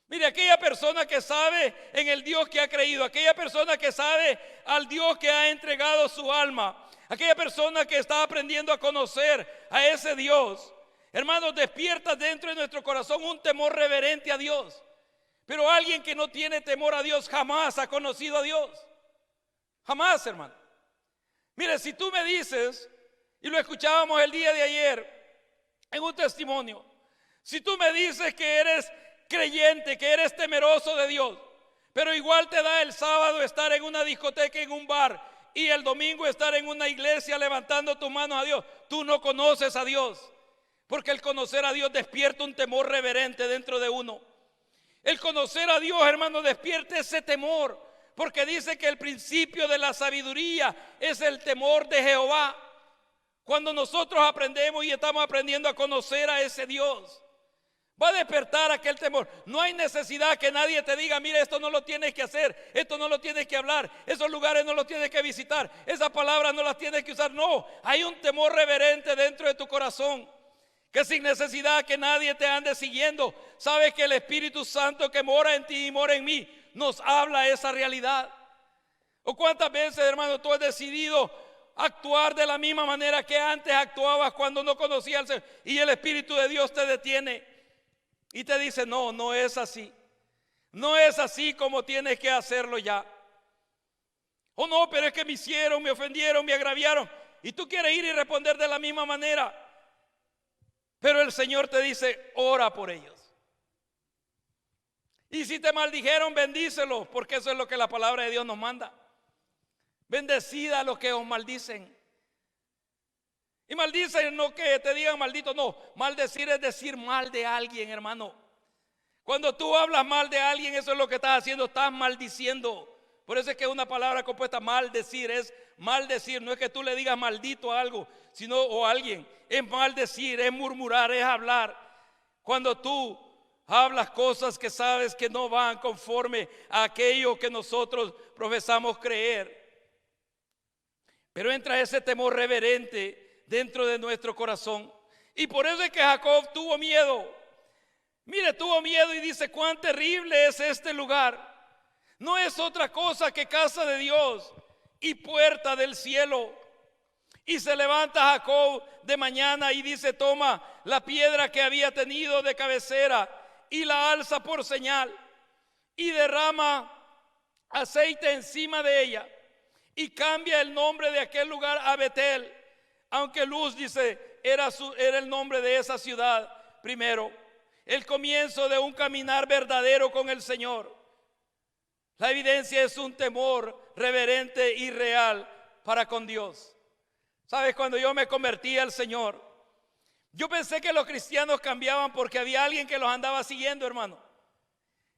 A: Mire, aquella persona que sabe en el Dios que ha creído, aquella persona que sabe al Dios que ha entregado su alma, aquella persona que está aprendiendo a conocer a ese Dios, hermanos, despierta dentro de nuestro corazón un temor reverente a Dios. Pero alguien que no tiene temor a Dios jamás ha conocido a Dios. Jamás, hermano. Mire, si tú me dices, y lo escuchábamos el día de ayer en un testimonio, si tú me dices que eres creyente, que eres temeroso de Dios, pero igual te da el sábado estar en una discoteca, en un bar, y el domingo estar en una iglesia levantando tus manos a Dios, tú no conoces a Dios. Porque el conocer a Dios despierta un temor reverente dentro de uno. El conocer a Dios, hermano, despierta ese temor, porque dice que el principio de la sabiduría es el temor de Jehová. Cuando nosotros aprendemos y estamos aprendiendo a conocer a ese Dios, va a despertar aquel temor. No hay necesidad que nadie te diga, mira, esto no lo tienes que hacer, esto no lo tienes que hablar, esos lugares no los tienes que visitar, esas palabras no las tienes que usar. No, hay un temor reverente dentro de tu corazón, que sin necesidad que nadie te ande siguiendo, sabes que el Espíritu Santo que mora en ti y mora en mí nos habla esa realidad. ¿O cuántas veces, hermano, tú has decidido actuar de la misma manera que antes actuabas cuando no conocías al Señor, y el Espíritu de Dios te detiene y te dice, no, no es así, no es así como tienes que hacerlo ya? O no, pero es que me hicieron, me ofendieron, me agraviaron, y tú quieres ir y responder de la misma manera. Pero el Señor te dice, ora por ellos. Y si te maldijeron, bendícelos, porque eso es lo que la palabra de Dios nos manda. Bendecid a los que os maldicen. Y maldicen no que te digan maldito, no. Maldecir es decir mal de alguien, hermano. Cuando tú hablas mal de alguien, eso es lo que estás haciendo, estás maldiciendo. Por eso es que una palabra compuesta maldecir es maldecir. No es que tú le digas maldito a algo, sino o a alguien. Es maldecir, es murmurar, es hablar. Cuando tú hablas cosas que sabes que no van conforme a aquello que nosotros profesamos creer. Pero entra ese temor reverente dentro de nuestro corazón. Y por eso es que Jacob tuvo miedo. Mire, tuvo miedo y dice, cuán terrible es este lugar. No es otra cosa que casa de Dios y puerta del cielo. Y se levanta Jacob de mañana y dice, toma la piedra que había tenido de cabecera y la alza por señal y derrama aceite encima de ella y cambia el nombre de aquel lugar a Betel, aunque Luz, dice, era el nombre de esa ciudad primero. El comienzo de un caminar verdadero con el Señor. La evidencia es un temor reverente y real para con Dios. ¿Sabes? Cuando yo me convertí al Señor, yo pensé que los cristianos cambiaban porque había alguien que los andaba siguiendo, hermano.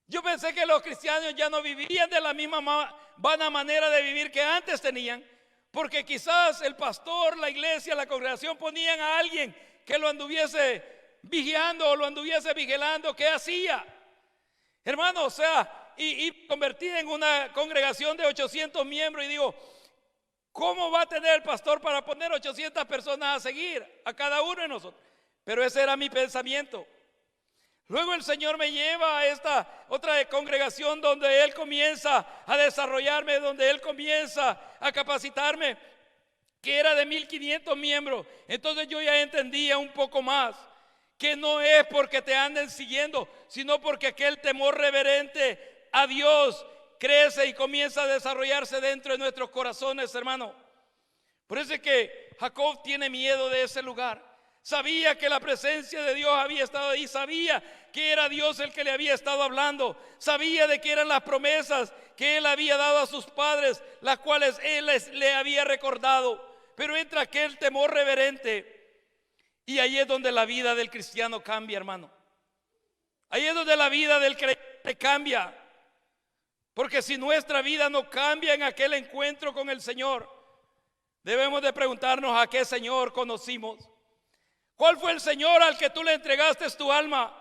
A: Yo pensé que los cristianos ya no vivían de la misma vana manera de vivir que antes tenían, porque quizás el pastor, la iglesia, la congregación ponían a alguien que lo anduviese vigilando o lo anduviese vigilando qué hacía. Hermano, o sea, y convertida en una congregación de 800 miembros y digo, ¿cómo va a tener el pastor para poner 800 personas a seguir a cada uno de nosotros? Pero ese era mi pensamiento. Luego el Señor me lleva a esta otra congregación donde Él comienza a desarrollarme, donde Él comienza a capacitarme, que era de 1500 miembros. Entonces yo ya entendía un poco más que no es porque te anden siguiendo, sino porque aquel temor reverente a Dios crece y comienza a desarrollarse dentro de nuestros corazones, hermano. Por eso es que Jacob tiene miedo de ese lugar. Sabía que la presencia de Dios había estado ahí, sabía que era Dios el que le había estado hablando, sabía de que eran las promesas que él había dado a sus padres, las cuales él le había recordado. Pero entra aquel temor reverente, y ahí es donde la vida del cristiano cambia, hermano. Ahí es donde la vida del creyente cambia. Porque si nuestra vida no cambia en aquel encuentro con el Señor, debemos de preguntarnos a qué Señor conocimos. ¿Cuál fue el Señor al que tú le entregaste tu alma?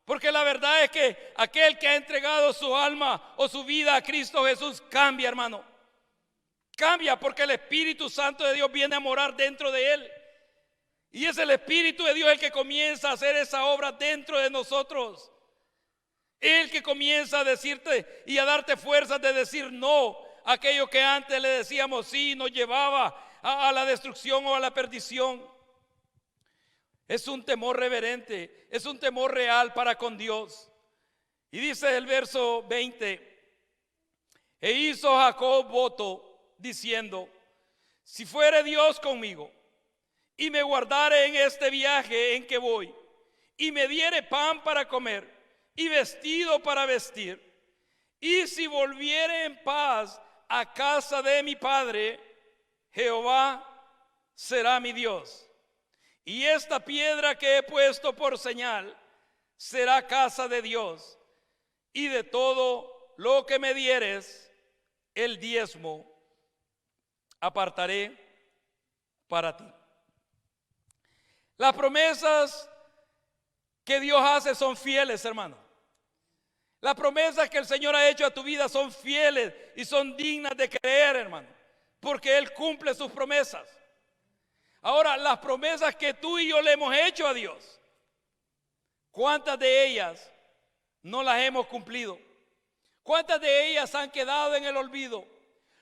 A: Porque la verdad es que aquel que ha entregado su alma o su vida a Cristo Jesús cambia, hermano. Cambia porque el Espíritu Santo de Dios viene a morar dentro de él. Y es el Espíritu de Dios el que comienza a hacer esa obra dentro de nosotros. El que comienza a decirte y a darte fuerzas de decir no a aquello que antes le decíamos sí, nos llevaba a la destrucción o a la perdición. Es un temor reverente, es un temor real para con Dios. Y dice el verso 20: e hizo Jacob voto diciendo: si fuere Dios conmigo y me guardare en este viaje en que voy, y me diere pan para comer y vestido para vestir, y si volviere en paz a casa de mi padre, Jehová será mi Dios. Y esta piedra que he puesto por señal será casa de Dios. Y de todo lo que me dieres, el diezmo apartaré para ti. Las promesas que Dios hace son fieles, hermano. Las promesas que el Señor ha hecho a tu vida son fieles y son dignas de creer, hermano, porque Él cumple sus promesas. Ahora, las promesas que tú y yo le hemos hecho a Dios, ¿cuántas de ellas no las hemos cumplido? ¿Cuántas de ellas han quedado en el olvido?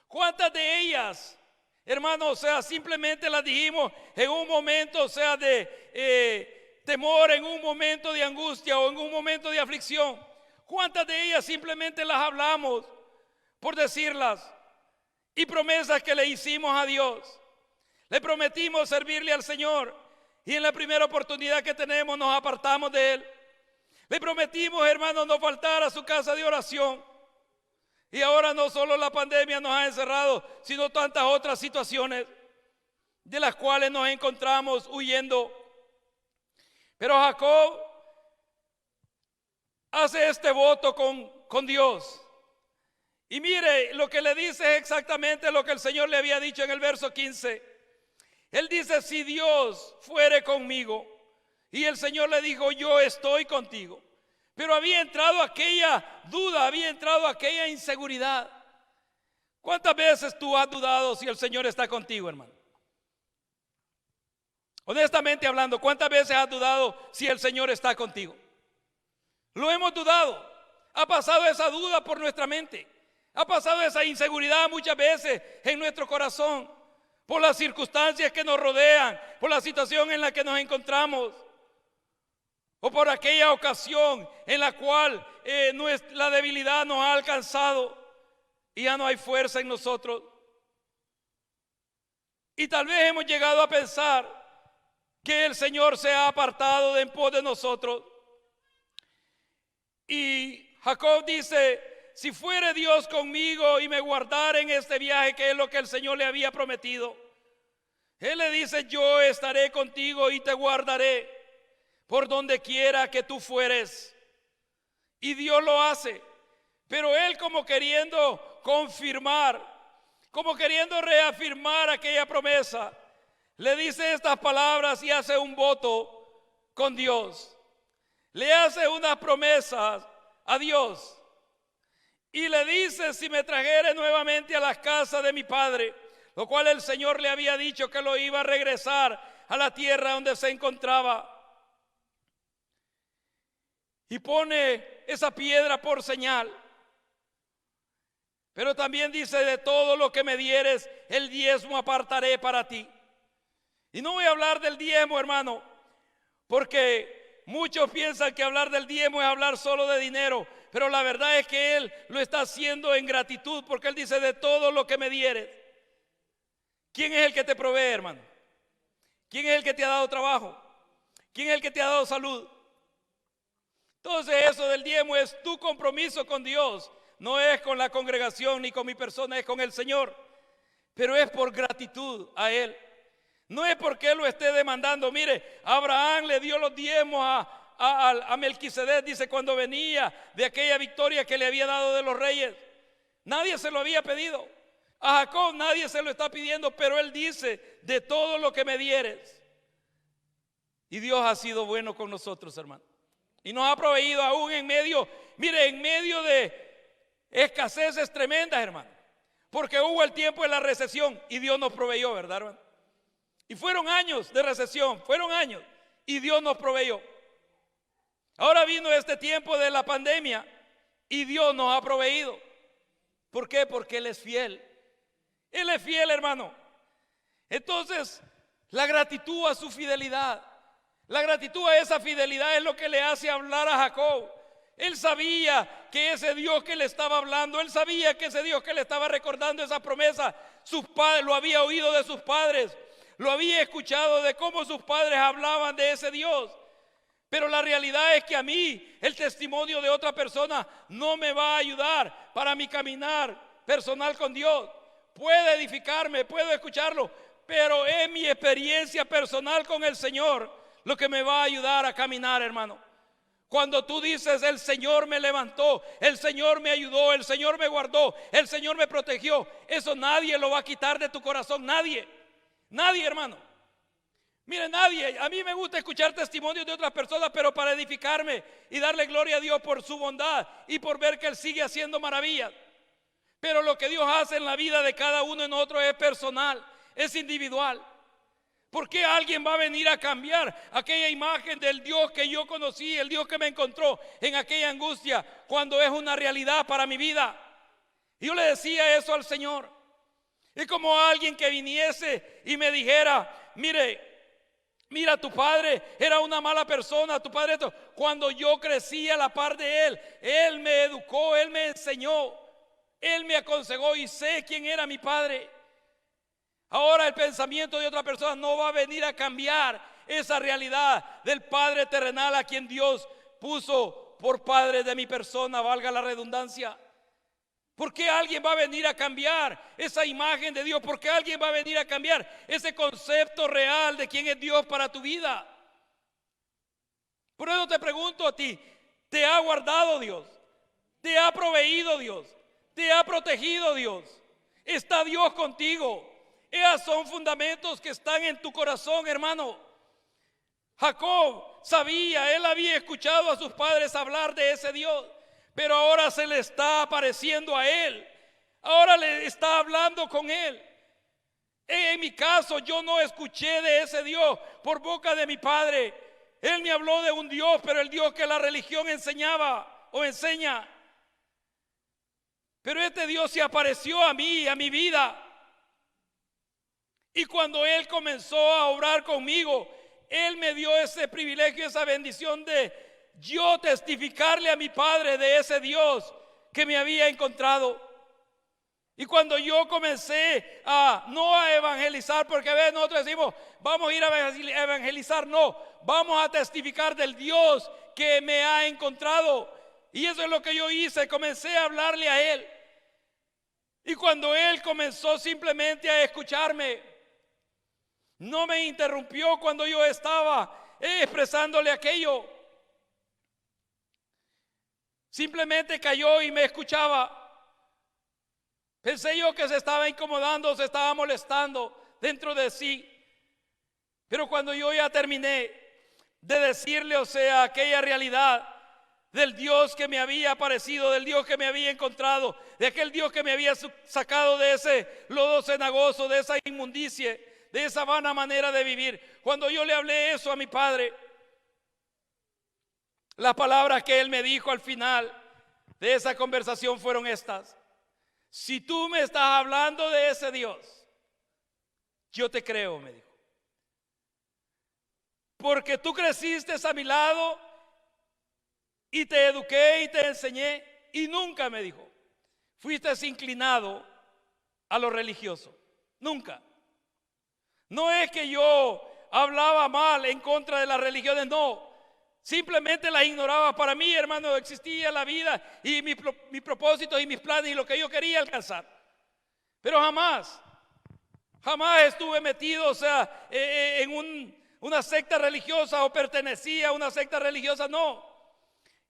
A: ¿Cuántas de ellas, hermano, o sea, simplemente las dijimos en un momento, o sea, de temor, en un momento de angustia o en un momento de aflicción? ¿Cuántas de ellas simplemente las hablamos por decirlas? Y promesas que le hicimos a Dios. Le prometimos servirle al Señor y en la primera oportunidad que tenemos nos apartamos de Él. Le prometimos, hermanos, no faltar a su casa de oración. Y ahora no solo la pandemia nos ha encerrado, sino tantas otras situaciones de las cuales nos encontramos huyendo. Pero Jacob hace este voto con Dios. Y mire, lo que le dice es exactamente lo que el Señor le había dicho en el verso 15. Él dice: si Dios fuere conmigo. Y el Señor le dijo: yo estoy contigo. Pero había entrado aquella duda, había entrado aquella inseguridad. ¿Cuántas veces tú has dudado si el Señor está contigo, hermano? Honestamente hablando, ¿cuántas veces has dudado si el Señor está contigo? Lo hemos dudado. Ha pasado esa duda por nuestra mente. Ha pasado esa inseguridad muchas veces en nuestro corazón, por las circunstancias que nos rodean, por la situación en la que nos encontramos, o por aquella ocasión en la cual la debilidad nos ha alcanzado y ya no hay fuerza en nosotros. Y tal vez hemos llegado a pensar que el Señor se ha apartado de en pos de nosotros. Y Jacob dice: si fuere Dios conmigo y me guardare en este viaje, que es lo que el Señor le había prometido. Él le dice: yo estaré contigo y te guardaré por donde quiera que tú fueres. Y Dios lo hace. Pero él, como queriendo confirmar, como queriendo reafirmar aquella promesa, le dice estas palabras y hace un voto con Dios. Le hace unas promesas a Dios. Y le dice: si me trajere nuevamente a las casas de mi padre, lo cual el Señor le había dicho que lo iba a regresar a la tierra donde se encontraba. Y pone esa piedra por señal. Pero también dice: de todo lo que me dieres, el diezmo apartaré para ti. Y no voy a hablar del diezmo, hermano, porque muchos piensan que hablar del diezmo es hablar solo de dinero. pero la verdad es que Él lo está haciendo en gratitud, porque Él dice: de todo lo que me dieres. ¿Quién es el que te provee, hermano? ¿Quién es el que te ha dado trabajo? ¿Quién es el que te ha dado salud? Entonces eso del diezmo es tu compromiso con Dios. No es con la congregación ni con mi persona, es con el Señor. Pero es por gratitud a Él. No es porque Él lo esté demandando. Mire, Abraham le dio los diezmos a Melquisedec, dice, cuando venía de aquella victoria que le había dado de los reyes. Nadie se lo había pedido. A Jacob nadie se lo está pidiendo, pero él dice: de todo lo que me dieres. Y Dios ha sido bueno con nosotros, hermano. Y nos ha proveído aún en medio, mire, en medio de escaseces tremendas, hermano. Porque hubo el tiempo de la recesión y Dios nos proveyó, ¿verdad, hermano? Y fueron años de recesión, fueron años, y Dios nos proveyó. Ahora vino este tiempo de la pandemia y Dios nos ha proveído. ¿Por qué? Porque Él es fiel. Él es fiel, hermano. Entonces, la gratitud a su fidelidad, la gratitud a esa fidelidad es lo que le hace hablar a Jacob. Él sabía que ese Dios que le estaba hablando, él sabía que ese Dios que le estaba recordando esa promesa, sus padres lo había oído de sus padres, lo había escuchado de cómo sus padres hablaban de ese Dios. Pero la realidad es que a mí el testimonio de otra persona no me va a ayudar para mi caminar personal con Dios. Puede edificarme, puedo escucharlo, pero es mi experiencia personal con el Señor lo que me va a ayudar a caminar, hermano. Cuando tú dices: el Señor me levantó, el Señor me ayudó, el Señor me guardó, el Señor me protegió, eso nadie lo va a quitar de tu corazón, nadie, nadie, hermano. Mire, nadie. A mí me gusta escuchar testimonios de otras personas, pero para edificarme y darle gloria a Dios por su bondad y por ver que Él sigue haciendo maravillas. Pero lo que Dios hace en la vida de cada uno de nosotros es personal, es individual. ¿Por qué alguien va a venir a cambiar aquella imagen del Dios que yo conocí, el Dios que me encontró en aquella angustia, cuando es una realidad para mi vida? Y yo le decía eso al Señor. Es como alguien que viniese y me dijera: mira, tu padre era una mala persona, tu padre esto. Cuando yo crecí a la par de él, él me educó, él me enseñó, él me aconsejó y sé quién era mi padre. Ahora el pensamiento de otra persona no va a venir a cambiar esa realidad del Padre terrenal a quien Dios puso por padre de mi persona, valga la redundancia. ¿Por qué alguien va a venir a cambiar esa imagen de Dios? ¿Por qué alguien va a venir a cambiar ese concepto real de quién es Dios para tu vida? Por eso te pregunto a ti: ¿te ha guardado Dios? ¿Te ha proveído Dios? ¿Te ha protegido Dios? ¿Está Dios contigo? Esos son fundamentos que están en tu corazón, hermano. Jacob sabía, él había escuchado a sus padres hablar de ese Dios, pero ahora se le está apareciendo a él. Ahora le está hablando con él. En mi caso, yo no escuché de ese Dios por boca de mi padre. Él me habló de un Dios, pero el Dios que la religión enseñaba o enseña. Pero este Dios se apareció a mí, a mi vida. Y cuando Él comenzó a obrar conmigo, Él me dio ese privilegio, esa bendición de yo testificarle a mi padre de ese Dios que me había encontrado. Y cuando yo comencé no a evangelizar, porque a veces nosotros decimos: vamos a ir a evangelizar. No, vamos a testificar del Dios que me ha encontrado. Y eso es lo que yo hice, comencé a hablarle a Él. Y cuando Él comenzó simplemente a escucharme, no me interrumpió cuando yo estaba expresándole aquello. Simplemente cayó y me escuchaba. Pensé yo que se estaba incomodando, se estaba molestando dentro de sí. Pero cuando yo ya terminé de decirle, o sea, aquella realidad del Dios que me había aparecido, del Dios que me había encontrado, de aquel Dios que me había sacado de ese lodo cenagoso, de esa inmundicia, de esa vana manera de vivir. Cuando yo le hablé eso a mi padre, las palabras que él me dijo al final de esa conversación fueron estas: si tú me estás hablando de ese Dios, yo te creo, me dijo. Porque tú creciste a mi lado y te eduqué y te enseñé, y nunca me dijo, fuiste inclinado a lo religioso. Nunca. No es que yo hablaba mal en contra de las religiones, no. Simplemente las ignoraba. Para mí, hermano, existía la vida y mi propósito y mis planes y lo que yo quería alcanzar. Pero jamás estuve metido, en una secta religiosa o pertenecía a una secta religiosa, no.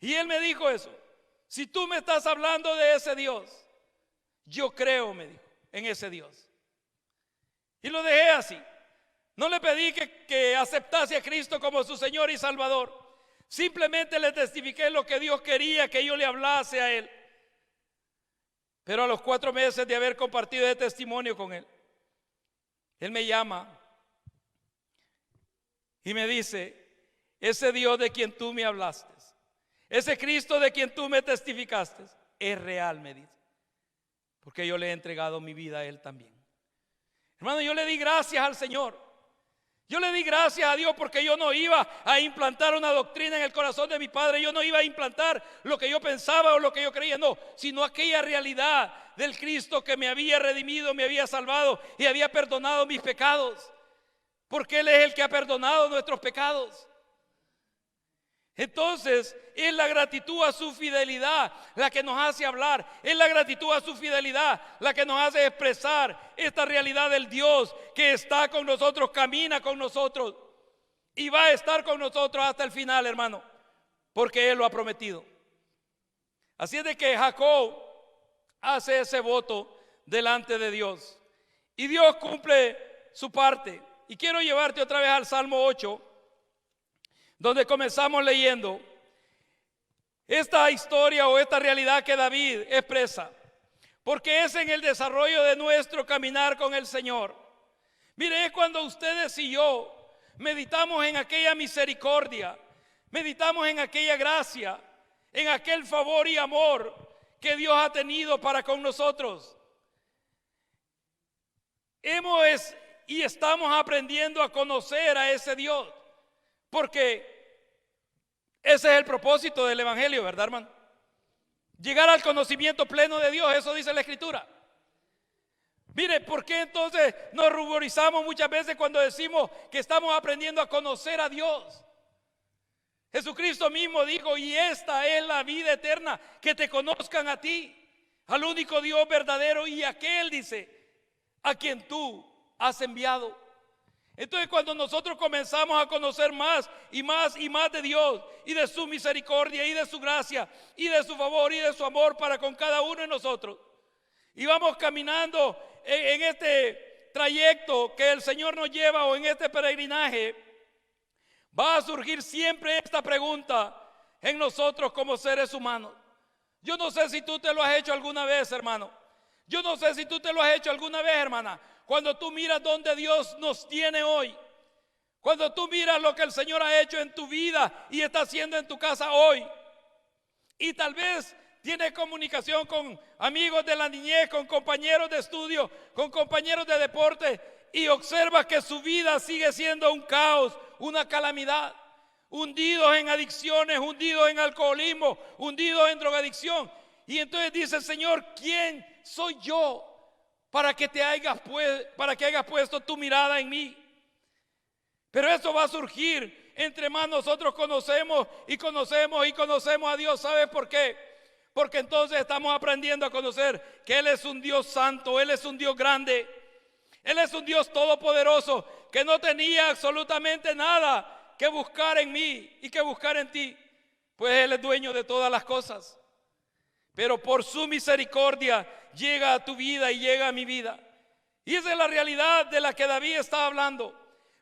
A: Y él me dijo eso. Si tú me estás hablando de ese Dios, yo creo, me dijo, en ese Dios. Y lo dejé así. No le pedí que aceptase a Cristo como su Señor y Salvador. Simplemente le testifiqué lo que Dios quería que yo le hablase a él. Pero a los 4 meses de haber compartido ese testimonio con él, él me llama y me dice, ese Dios de quien tú me hablaste, ese Cristo de quien tú me testificaste, es real, me dice, porque yo le he entregado mi vida a él también. Hermano, yo le di gracias al Señor. Yo le di gracias a Dios porque yo no iba a implantar una doctrina en el corazón de mi padre. Yo no iba a implantar lo que yo pensaba o lo que yo creía, no, sino aquella realidad del Cristo que me había redimido, me había salvado y había perdonado mis pecados. Porque Él es el que ha perdonado nuestros pecados. Entonces, es la gratitud a su fidelidad la que nos hace hablar. Es la gratitud a su fidelidad la que nos hace expresar esta realidad del Dios que está con nosotros, camina con nosotros y va a estar con nosotros hasta el final, hermano, porque Él lo ha prometido. Así es de que Jacob hace ese voto delante de Dios y Dios cumple su parte. Y quiero llevarte otra vez al Salmo 8, donde comenzamos leyendo esta historia o esta realidad que David expresa, porque es en el desarrollo de nuestro caminar con el Señor. Mire, es cuando ustedes y yo meditamos en aquella misericordia, meditamos en aquella gracia, en aquel favor y amor que Dios ha tenido para con nosotros. Y estamos aprendiendo a conocer a ese Dios, porque ese es el propósito del Evangelio, ¿verdad, hermano? Llegar al conocimiento pleno de Dios, eso dice la Escritura. Mire, ¿por qué entonces nos ruborizamos muchas veces cuando decimos que estamos aprendiendo a conocer a Dios? Jesucristo mismo dijo, y esta es la vida eterna, que te conozcan a ti, al único Dios verdadero, y aquel, dice, a quien tú has enviado. Entonces, cuando nosotros comenzamos a conocer más y más y más de Dios y de su misericordia y de su gracia y de su favor y de su amor para con cada uno de nosotros, y vamos caminando en este trayecto que el Señor nos lleva o en este peregrinaje, va a surgir siempre esta pregunta en nosotros como seres humanos. Yo no sé si tú te lo has hecho alguna vez, hermano. Yo no sé si tú te lo has hecho alguna vez, hermana. Cuando tú miras donde Dios nos tiene hoy, cuando tú miras lo que el Señor ha hecho en tu vida y está haciendo en tu casa hoy, y tal vez tienes comunicación con amigos de la niñez, con compañeros de estudio, con compañeros de deporte, y observas que su vida sigue siendo un caos, una calamidad, hundidos en adicciones, hundidos en alcoholismo, hundidos en drogadicción. Y entonces dice el Señor, ¿quién soy yo para que hayas puesto tu mirada en mí? Pero eso va a surgir entre más nosotros conocemos y conocemos y conocemos a Dios. ¿Sabes por qué? Porque entonces estamos aprendiendo a conocer que Él es un Dios santo, Él es un Dios grande, Él es un Dios todopoderoso que no tenía absolutamente nada que buscar en mí y que buscar en ti, pues Él es dueño de todas las cosas. Pero por su misericordia llega a tu vida y llega a mi vida. Y esa es la realidad de la que David está hablando.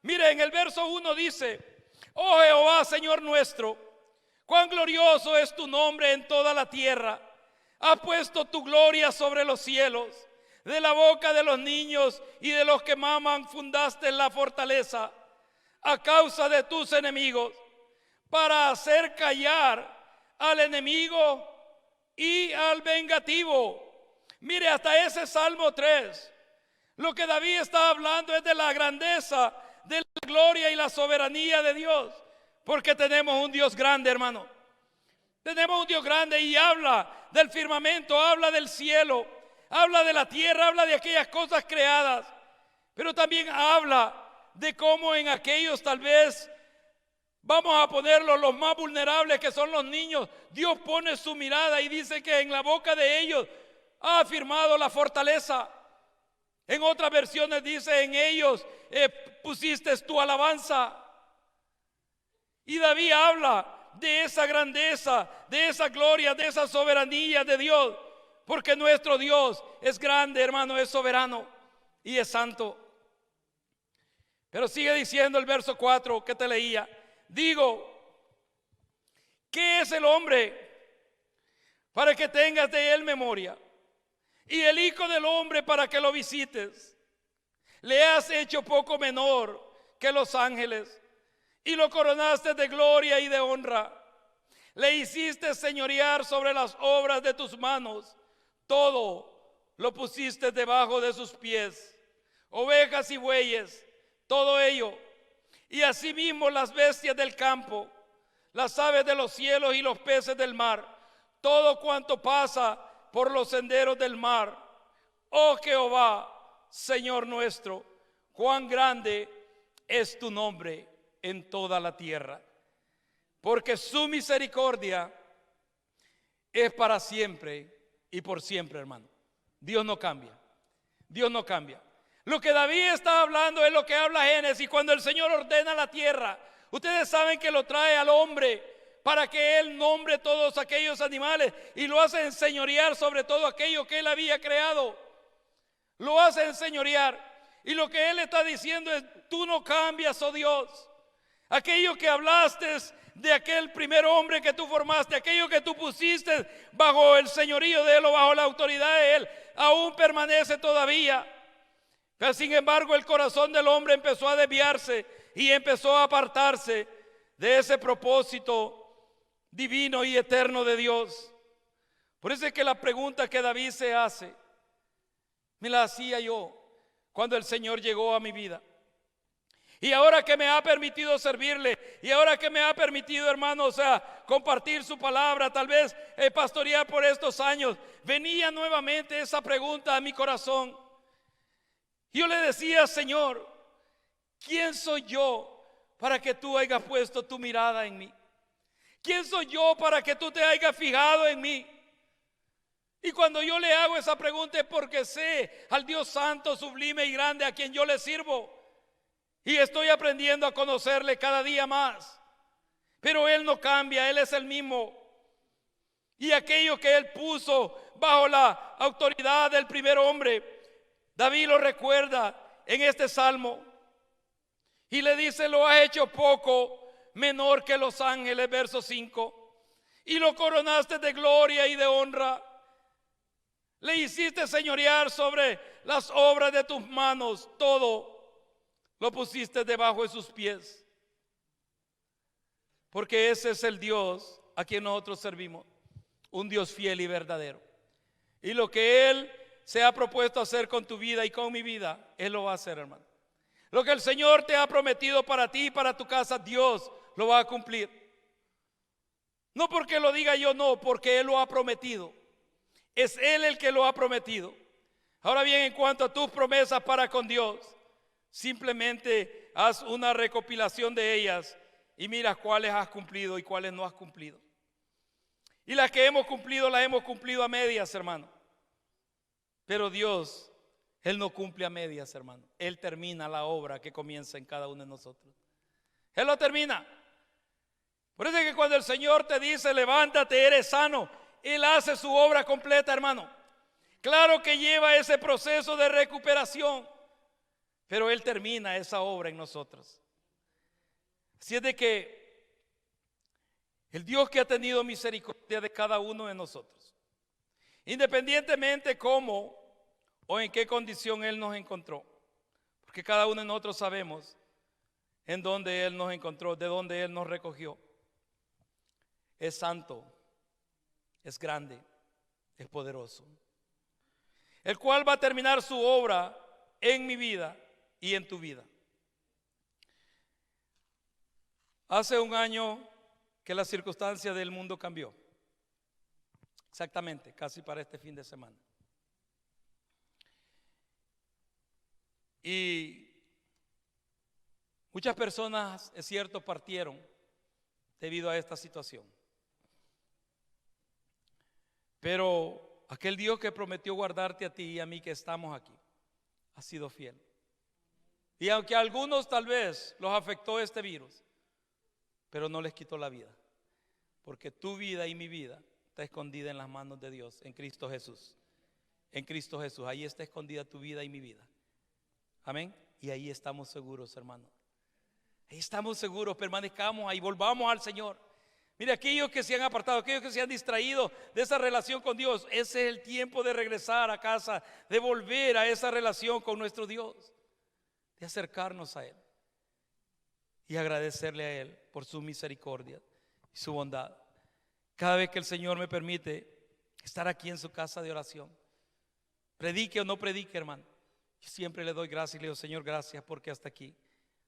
A: Mire, en el verso 1 dice, oh Jehová, Señor nuestro, cuán glorioso es tu nombre en toda la tierra. Has puesto tu gloria sobre los cielos. De la boca de los niños y de los que maman fundaste la fortaleza a causa de tus enemigos, para hacer callar al enemigo y al vengativo. Mire, hasta ese Salmo 3, lo que David está hablando es de la grandeza, de la gloria y la soberanía de Dios, porque tenemos un Dios grande, hermano. Tenemos un Dios grande y habla del firmamento, habla del cielo, habla de la tierra, habla de aquellas cosas creadas. Pero también habla de cómo en aquellos tal vez vamos a ponerlos los más vulnerables, que son los niños. Dios pone su mirada y dice que en la boca de ellos ha afirmado la fortaleza. En otras versiones dice, en ellos pusiste tu alabanza. Y David habla de esa grandeza, de esa gloria, de esa soberanía de Dios. Porque nuestro Dios es grande, hermano, es soberano y es santo. Pero sigue diciendo el verso 4 que te leía. Digo, ¿qué es el hombre para que tengas de él memoria? Y el hijo del hombre para que lo visites. Le has hecho poco menor que los ángeles y lo coronaste de gloria y de honra. Le hiciste señorear sobre las obras de tus manos. Todo lo pusiste debajo de sus pies. Ovejas y bueyes, todo ello. Y asimismo las bestias del campo, las aves de los cielos y los peces del mar, todo cuanto pasa por los senderos del mar. Oh Jehová, Señor nuestro, cuán grande es tu nombre en toda la tierra. Porque su misericordia es para siempre y por siempre, hermano. Dios no cambia. Dios no cambia. Lo que David está hablando es lo que habla Génesis, cuando el Señor ordena la tierra. Ustedes saben que lo trae al hombre para que él nombre todos aquellos animales y lo hace enseñorear sobre todo aquello que él había creado. Lo hace enseñorear. Y lo que él está diciendo es, tú no cambias, oh Dios. Aquello que hablaste de aquel primer hombre que tú formaste, aquello que tú pusiste bajo el señorío de él o bajo la autoridad de él, aún permanece todavía. Pero sin embargo el corazón del hombre empezó a desviarse y empezó a apartarse de ese propósito divino y eterno de Dios. Por eso es que la pregunta que David se hace, me la hacía yo cuando el Señor llegó a mi vida. Y ahora que me ha permitido servirle, y ahora que me ha permitido, hermano, compartir su palabra, tal vez pastorear por estos años, venía nuevamente esa pregunta a mi corazón. Yo le decía, Señor, ¿quién soy yo para que tú hayas puesto tu mirada en mí? ¿Quién soy yo para que tú te hayas fijado en mí? Y cuando yo le hago esa pregunta es porque sé al Dios santo, sublime y grande a quien yo le sirvo. Y estoy aprendiendo a conocerle cada día más. Pero Él no cambia, Él es el mismo. Y aquello que Él puso bajo la autoridad del primer hombre, David lo recuerda en este salmo. Y le dice, lo has hecho poco menor que los ángeles, verso 5. Y lo coronaste de gloria y de honra. Le hiciste señorear sobre las obras de tus manos, todo lo pusiste debajo de sus pies. Porque ese es el Dios a quien nosotros servimos, un Dios fiel y verdadero. Y lo que Él se ha propuesto hacer con tu vida y con mi vida, Él lo va a hacer, hermano. Lo que el Señor te ha prometido para ti y para tu casa, Dios lo va a cumplir. No porque lo diga yo, no, porque Él lo ha prometido. Es Él el que lo ha prometido. Ahora bien, en cuanto a tus promesas para con Dios, simplemente haz una recopilación de ellas y mira cuáles has cumplido y cuáles no has cumplido. Y las que hemos cumplido, las hemos cumplido a medias, hermano. Pero Dios, Él no cumple a medias, hermano. Él termina la obra que comienza en cada uno de nosotros. Él lo termina. Por eso es que cuando el Señor te dice, levántate, eres sano, Él hace su obra completa, hermano. Claro que lleva ese proceso de recuperación, pero Él termina esa obra en nosotros. Así es de que el Dios que ha tenido misericordia de cada uno de nosotros, independientemente cómo o en qué condición Él nos encontró, porque cada uno de nosotros sabemos en dónde Él nos encontró, de dónde Él nos recogió. Es santo, es grande, es poderoso, el cual va a terminar su obra en mi vida y en tu vida. Hace un año que la circunstancia del mundo cambió. exactamente, casi para este fin de semana. Y muchas personas, es cierto, partieron debido a esta situación. Pero aquel Dios que prometió guardarte a ti y a mí que estamos aquí, ha sido fiel. Y aunque a algunos tal vez los afectó este virus, pero no les quitó la vida. Porque tu vida y mi vida está escondida en las manos de Dios, en Cristo Jesús. En Cristo Jesús, ahí está escondida tu vida y mi vida. Amén. Y ahí estamos seguros, hermano. Ahí estamos seguros, permanezcamos ahí, volvamos al Señor. Mire, aquellos que se han apartado, aquellos que se han distraído de esa relación con Dios, ese es el tiempo de regresar a casa, de volver a esa relación con nuestro Dios, de acercarnos a Él y agradecerle a Él por su misericordia y su bondad. Cada vez que el Señor me permite estar aquí en su casa de oración, predique o no predique, hermano, yo siempre le doy gracias y le digo: Señor, gracias porque hasta aquí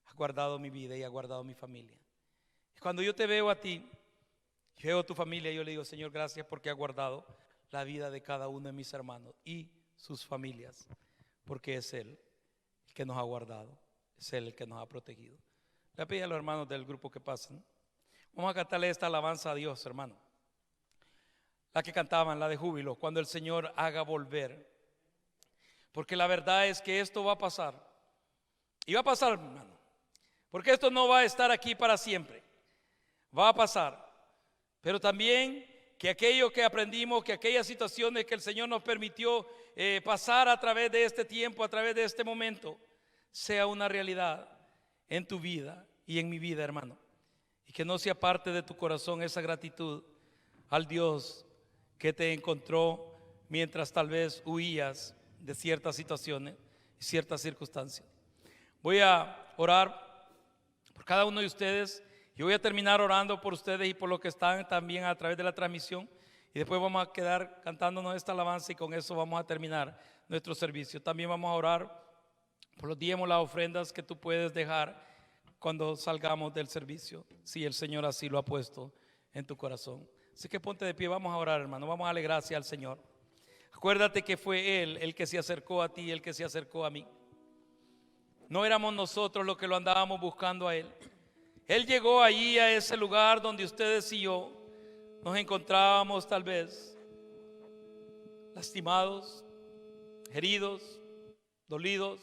A: has guardado mi vida y has guardado mi familia. Y cuando yo te veo a ti, yo veo a tu familia, yo le digo: Señor, gracias porque has guardado la vida de cada uno de mis hermanos y sus familias, porque es Él el que nos ha guardado, es Él el que nos ha protegido. Le pido a los hermanos del grupo que pasen. Vamos a cantarle esta alabanza a Dios, hermano. La que cantaban, la de júbilo, cuando el Señor haga volver. Porque la verdad es que esto va a pasar. Y va a pasar, hermano. Porque esto no va a estar aquí para siempre. Va a pasar. Pero también que aquello que aprendimos, que aquellas situaciones que el Señor nos permitió pasar a través de este tiempo, a través de este momento, sea una realidad en tu vida y en mi vida, hermano. Y que no sea parte de tu corazón esa gratitud al Dios que te encontró mientras tal vez huías de ciertas situaciones y ciertas circunstancias. Voy a orar por cada uno de ustedes. Yo voy a terminar orando por ustedes y por los que están también a través de la transmisión. Y después vamos a quedar cantándonos esta alabanza y con eso vamos a terminar nuestro servicio. También vamos a orar por los diezmos, las ofrendas que tú puedes dejar cuando salgamos del servicio, si el Señor así lo ha puesto en tu corazón. Así que ponte de pie, vamos a orar, hermano. Vamos a darle gracias al Señor. Acuérdate que fue Él el que se acercó a ti, el que se acercó a mí. No éramos nosotros los que lo andábamos buscando a Él. Él llegó allí a ese lugar donde ustedes y yo nos encontrábamos tal vez lastimados, heridos, dolidos,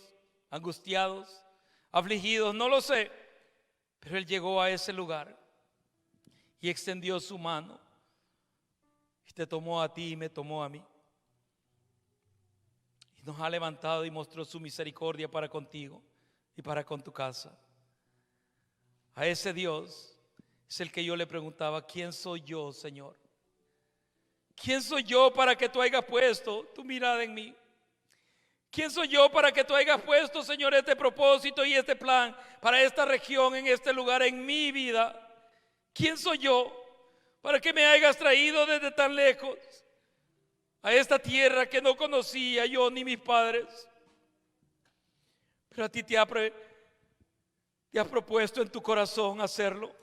A: angustiados, afligidos, no lo sé. Pero Él llegó a ese lugar y extendió su mano y te tomó a ti y me tomó a mí. Y nos ha levantado y mostró su misericordia para contigo y para con tu casa. A ese Dios es el que yo le preguntaba: ¿quién soy yo, Señor? ¿Quién soy yo para que tú hayas puesto tu mirada en mí? ¿Quién soy yo para que tú hayas puesto, Señor, este propósito y este plan para esta región, en este lugar, en mi vida? ¿Quién soy yo para que me hayas traído desde tan lejos a esta tierra que no conocía yo ni mis padres? Pero a ti te has propuesto en tu corazón hacerlo.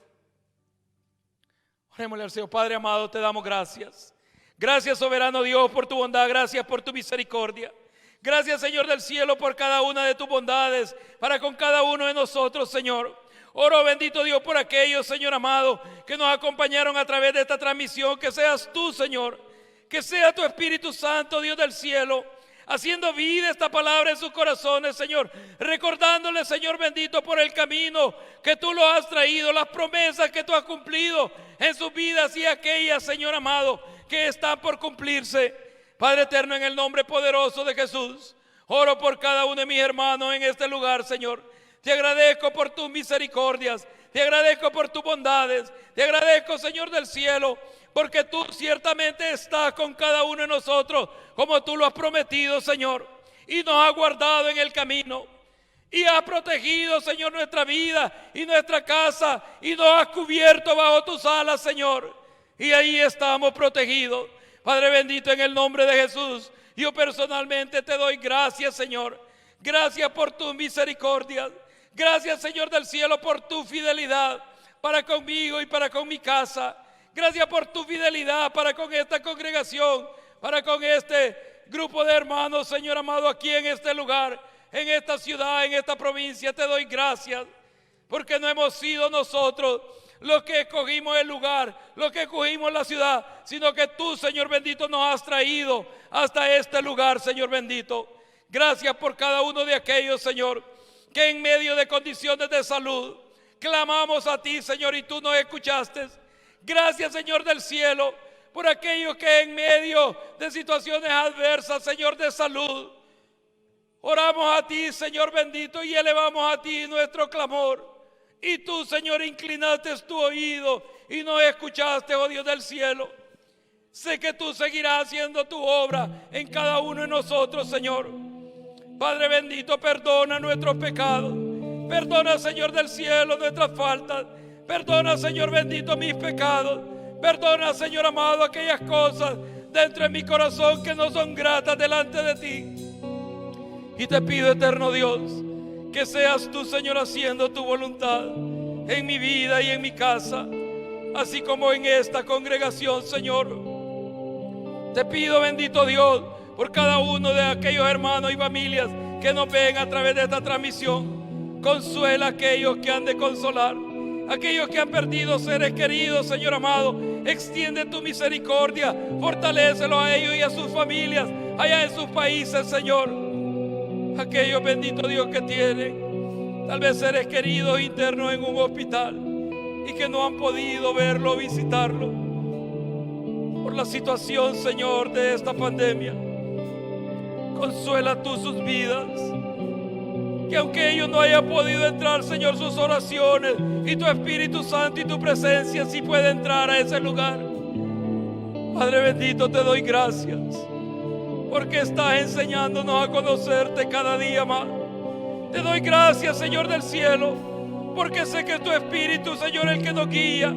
A: Orémosle al Señor. Padre amado, te damos gracias. Gracias, soberano Dios, por tu bondad. Gracias por tu misericordia. Gracias, Señor del cielo, por cada una de tus bondades para con cada uno de nosotros, Señor. Oro, bendito Dios, por aquellos, Señor amado, que nos acompañaron a través de esta transmisión. Que seas tú, Señor, que sea tu Espíritu Santo, Dios del cielo, haciendo vida esta palabra en sus corazones, Señor. Recordándole, Señor bendito, por el camino que tú lo has traído, las promesas que tú has cumplido en sus vidas y aquellas, Señor amado, que están por cumplirse. Padre eterno, en el nombre poderoso de Jesús, oro por cada uno de mis hermanos en este lugar, Señor. Te agradezco por tus misericordias, te agradezco por tus bondades, te agradezco, Señor del cielo, porque tú ciertamente estás con cada uno de nosotros, como tú lo has prometido, Señor, y nos has guardado en el camino, y has protegido, Señor, nuestra vida y nuestra casa, y nos has cubierto bajo tus alas, Señor, y ahí estamos protegidos. Padre bendito, en el nombre de Jesús, yo personalmente te doy gracias, Señor. Gracias por tu misericordia. Gracias, Señor del cielo, por tu fidelidad para conmigo y para con mi casa. Gracias por tu fidelidad para con esta congregación, para con este grupo de hermanos, Señor amado, aquí en este lugar, en esta ciudad, en esta provincia. Te doy gracias porque no hemos sido nosotros los que escogimos el lugar, los que escogimos la ciudad, sino que tú, Señor bendito, nos has traído hasta este lugar, Señor bendito. Gracias por cada uno de aquellos, Señor, que en medio de condiciones de salud clamamos a ti, Señor, y tú nos escuchaste. Gracias, Señor del cielo, por aquellos que en medio de situaciones adversas, Señor, de salud, oramos a ti, Señor bendito, y elevamos a ti nuestro clamor. Y tú, Señor, inclinaste tu oído y nos escuchaste, oh Dios del cielo. Sé que tú seguirás haciendo tu obra en cada uno de nosotros, Señor. Padre bendito, perdona nuestros pecados. Perdona, Señor del cielo, nuestras faltas. Perdona, Señor bendito, mis pecados. Perdona, Señor amado, aquellas cosas dentro de mi corazón que no son gratas delante de ti. Y te pido, eterno Dios, que seas tú, Señor, haciendo tu voluntad en mi vida y en mi casa, así como en esta congregación, Señor. Te pido, bendito Dios, por cada uno de aquellos hermanos y familias que nos ven a través de esta transmisión. Consuela a aquellos que han de consolar, aquellos que han perdido seres queridos, Señor amado. Extiende tu misericordia, fortalécelos a ellos y a sus familias allá en sus países, Señor. Aquellos, bendito Dios, que tienen tal vez seres queridos internos en un hospital y que no han podido verlo o visitarlo por la situación, Señor, de esta pandemia. Consuela tú sus vidas, que aunque ellos no hayan podido entrar, Señor, sus oraciones y tu Espíritu Santo y tu presencia sí puede entrar a ese lugar. Padre bendito, te doy gracias porque estás enseñándonos a conocerte cada día más. Te doy gracias, Señor del cielo, porque sé que es tu Espíritu, Señor, el que nos guía,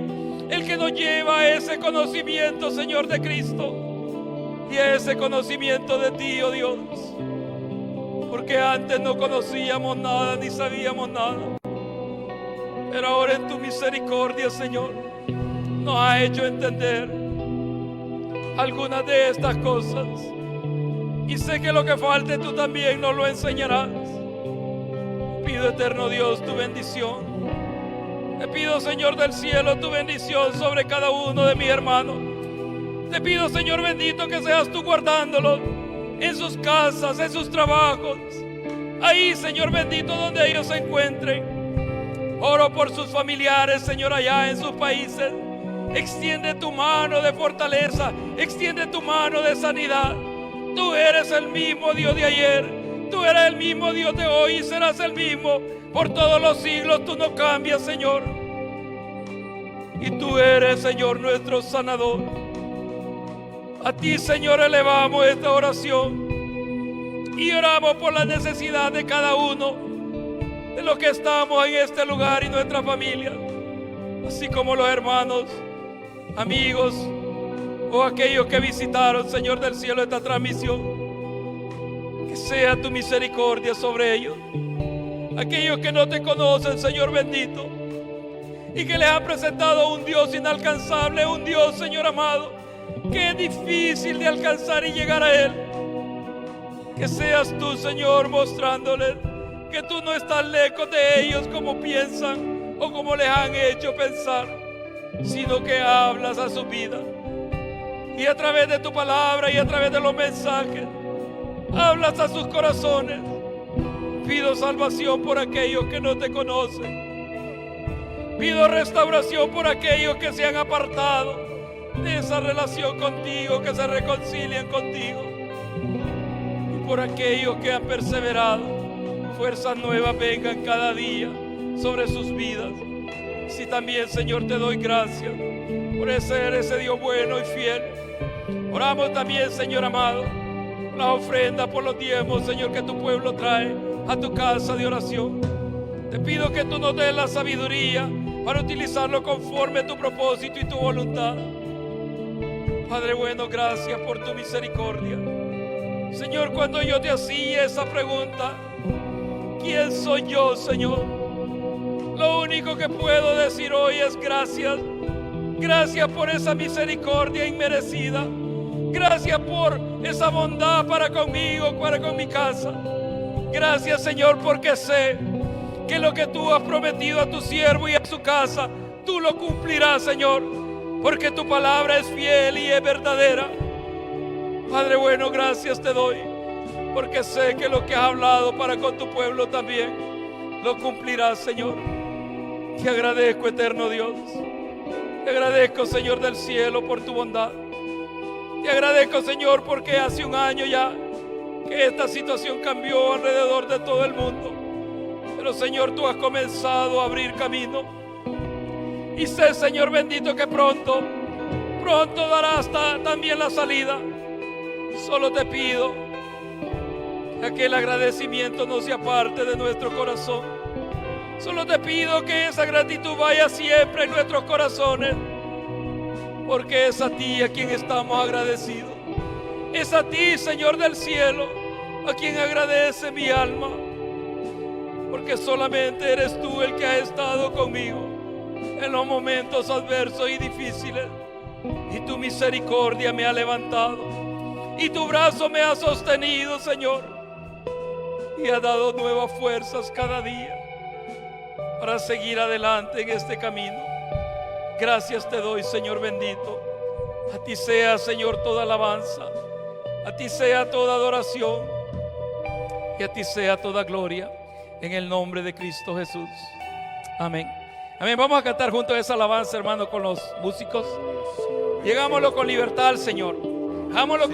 A: el que nos lleva a ese conocimiento, Señor, de Cristo y a ese conocimiento de ti, oh Dios. Porque antes no conocíamos nada ni sabíamos nada, pero ahora en tu misericordia, Señor, nos ha hecho entender algunas de estas cosas. Y sé que lo que falte tú también nos lo enseñarás. Pido, eterno Dios, tu bendición. Te pido, Señor del cielo, tu bendición sobre cada uno de mis hermanos. Te pido, Señor bendito, que seas tú guardándolos en sus casas, en sus trabajos. Ahí, Señor bendito, donde ellos se encuentren. Oro por sus familiares, Señor, allá en sus países. Extiende tu mano de fortaleza, extiende tu mano de sanidad. Tú eres el mismo Dios de ayer, tú eres el mismo Dios de hoy y serás el mismo por todos los siglos. Tú no cambias, Señor. Y tú eres, Señor, nuestro sanador. A ti, Señor, elevamos esta oración y oramos por la necesidad de cada uno de los que estamos en este lugar y nuestra familia, así como los hermanos, amigos o aquellos que visitaron, Señor del cielo, esta transmisión. Que sea tu misericordia sobre ellos. Aquellos que no te conocen, Señor bendito, y que les han presentado un Dios inalcanzable, un Dios, Señor amado, que es difícil de alcanzar y llegar a Él. Que seas tú, Señor, mostrándoles que tú no estás lejos de ellos como piensan o como les han hecho pensar, sino que hablas a su vida. Y a través de tu palabra y a través de los mensajes, hablas a sus corazones. Pido salvación por aquellos que no te conocen. Pido restauración por aquellos que se han apartado de esa relación contigo, que se reconcilien contigo. Y por aquellos que han perseverado, fuerzas nuevas vengan cada día sobre sus vidas. Sí, también, Señor, te doy gracias por ser ese Dios bueno y fiel. Oramos también, Señor amado, por las ofrendas, por los diezmos, Señor, que tu pueblo trae a tu casa de oración. Te pido que tú nos des la sabiduría para utilizarlo conforme a tu propósito y tu voluntad. Padre bueno, gracias por tu misericordia. Señor, cuando yo te hacía esa pregunta, ¿quién soy yo, Señor? Lo único que puedo decir hoy es gracias. Gracias por esa misericordia inmerecida. Gracias por esa bondad para conmigo, para con mi casa. Gracias, Señor, porque sé que lo que tú has prometido a tu siervo y a su casa, tú lo cumplirás, Señor, porque tu palabra es fiel y es verdadera. Padre bueno, gracias te doy, porque sé que lo que has hablado para con tu pueblo también lo cumplirás, Señor. Te agradezco, eterno Dios. Te agradezco, Señor del cielo, por tu bondad. Te agradezco, Señor, porque hace un año ya que esta situación cambió alrededor de todo el mundo. Pero, Señor, tú has comenzado a abrir camino. Y sé, Señor bendito, que pronto darás también la salida. Solo te pido que aquel agradecimiento no se aparte de nuestro corazón. Solo te pido que esa gratitud vaya siempre en nuestros corazones, porque es a ti a quien estamos agradecidos. Es a ti, Señor del cielo, a quien agradece mi alma, porque solamente eres tú el que ha estado conmigo en los momentos adversos y difíciles, y tu misericordia me ha levantado, y tu brazo me ha sostenido, Señor, y ha dado nuevas fuerzas cada día para seguir adelante en este camino. Gracias te doy, Señor bendito. A ti sea, Señor, toda alabanza, a ti sea toda adoración y a ti sea toda gloria, en el nombre de Cristo Jesús. Amén. Amén. Vamos a cantar juntos esa alabanza, hermano, con los músicos. Llegámoslo con libertad al Señor. Hagámoslo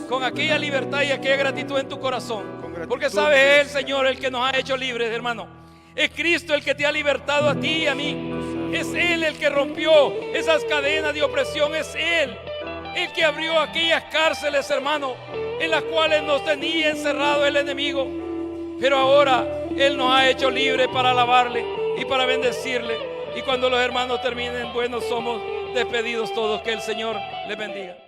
A: con aquella libertad y aquella gratitud en tu corazón, porque sabe Él, Señor, el que nos ha hecho libres, hermano. Es Cristo el que te ha libertado a ti y a mí. Es Él el que rompió esas cadenas de opresión. Es Él el que abrió aquellas cárceles, hermano, en las cuales nos tenía encerrado el enemigo. Pero ahora Él nos ha hecho libres para alabarle y para bendecirle. Y cuando los hermanos terminen, bueno, somos despedidos todos. Que el Señor les bendiga.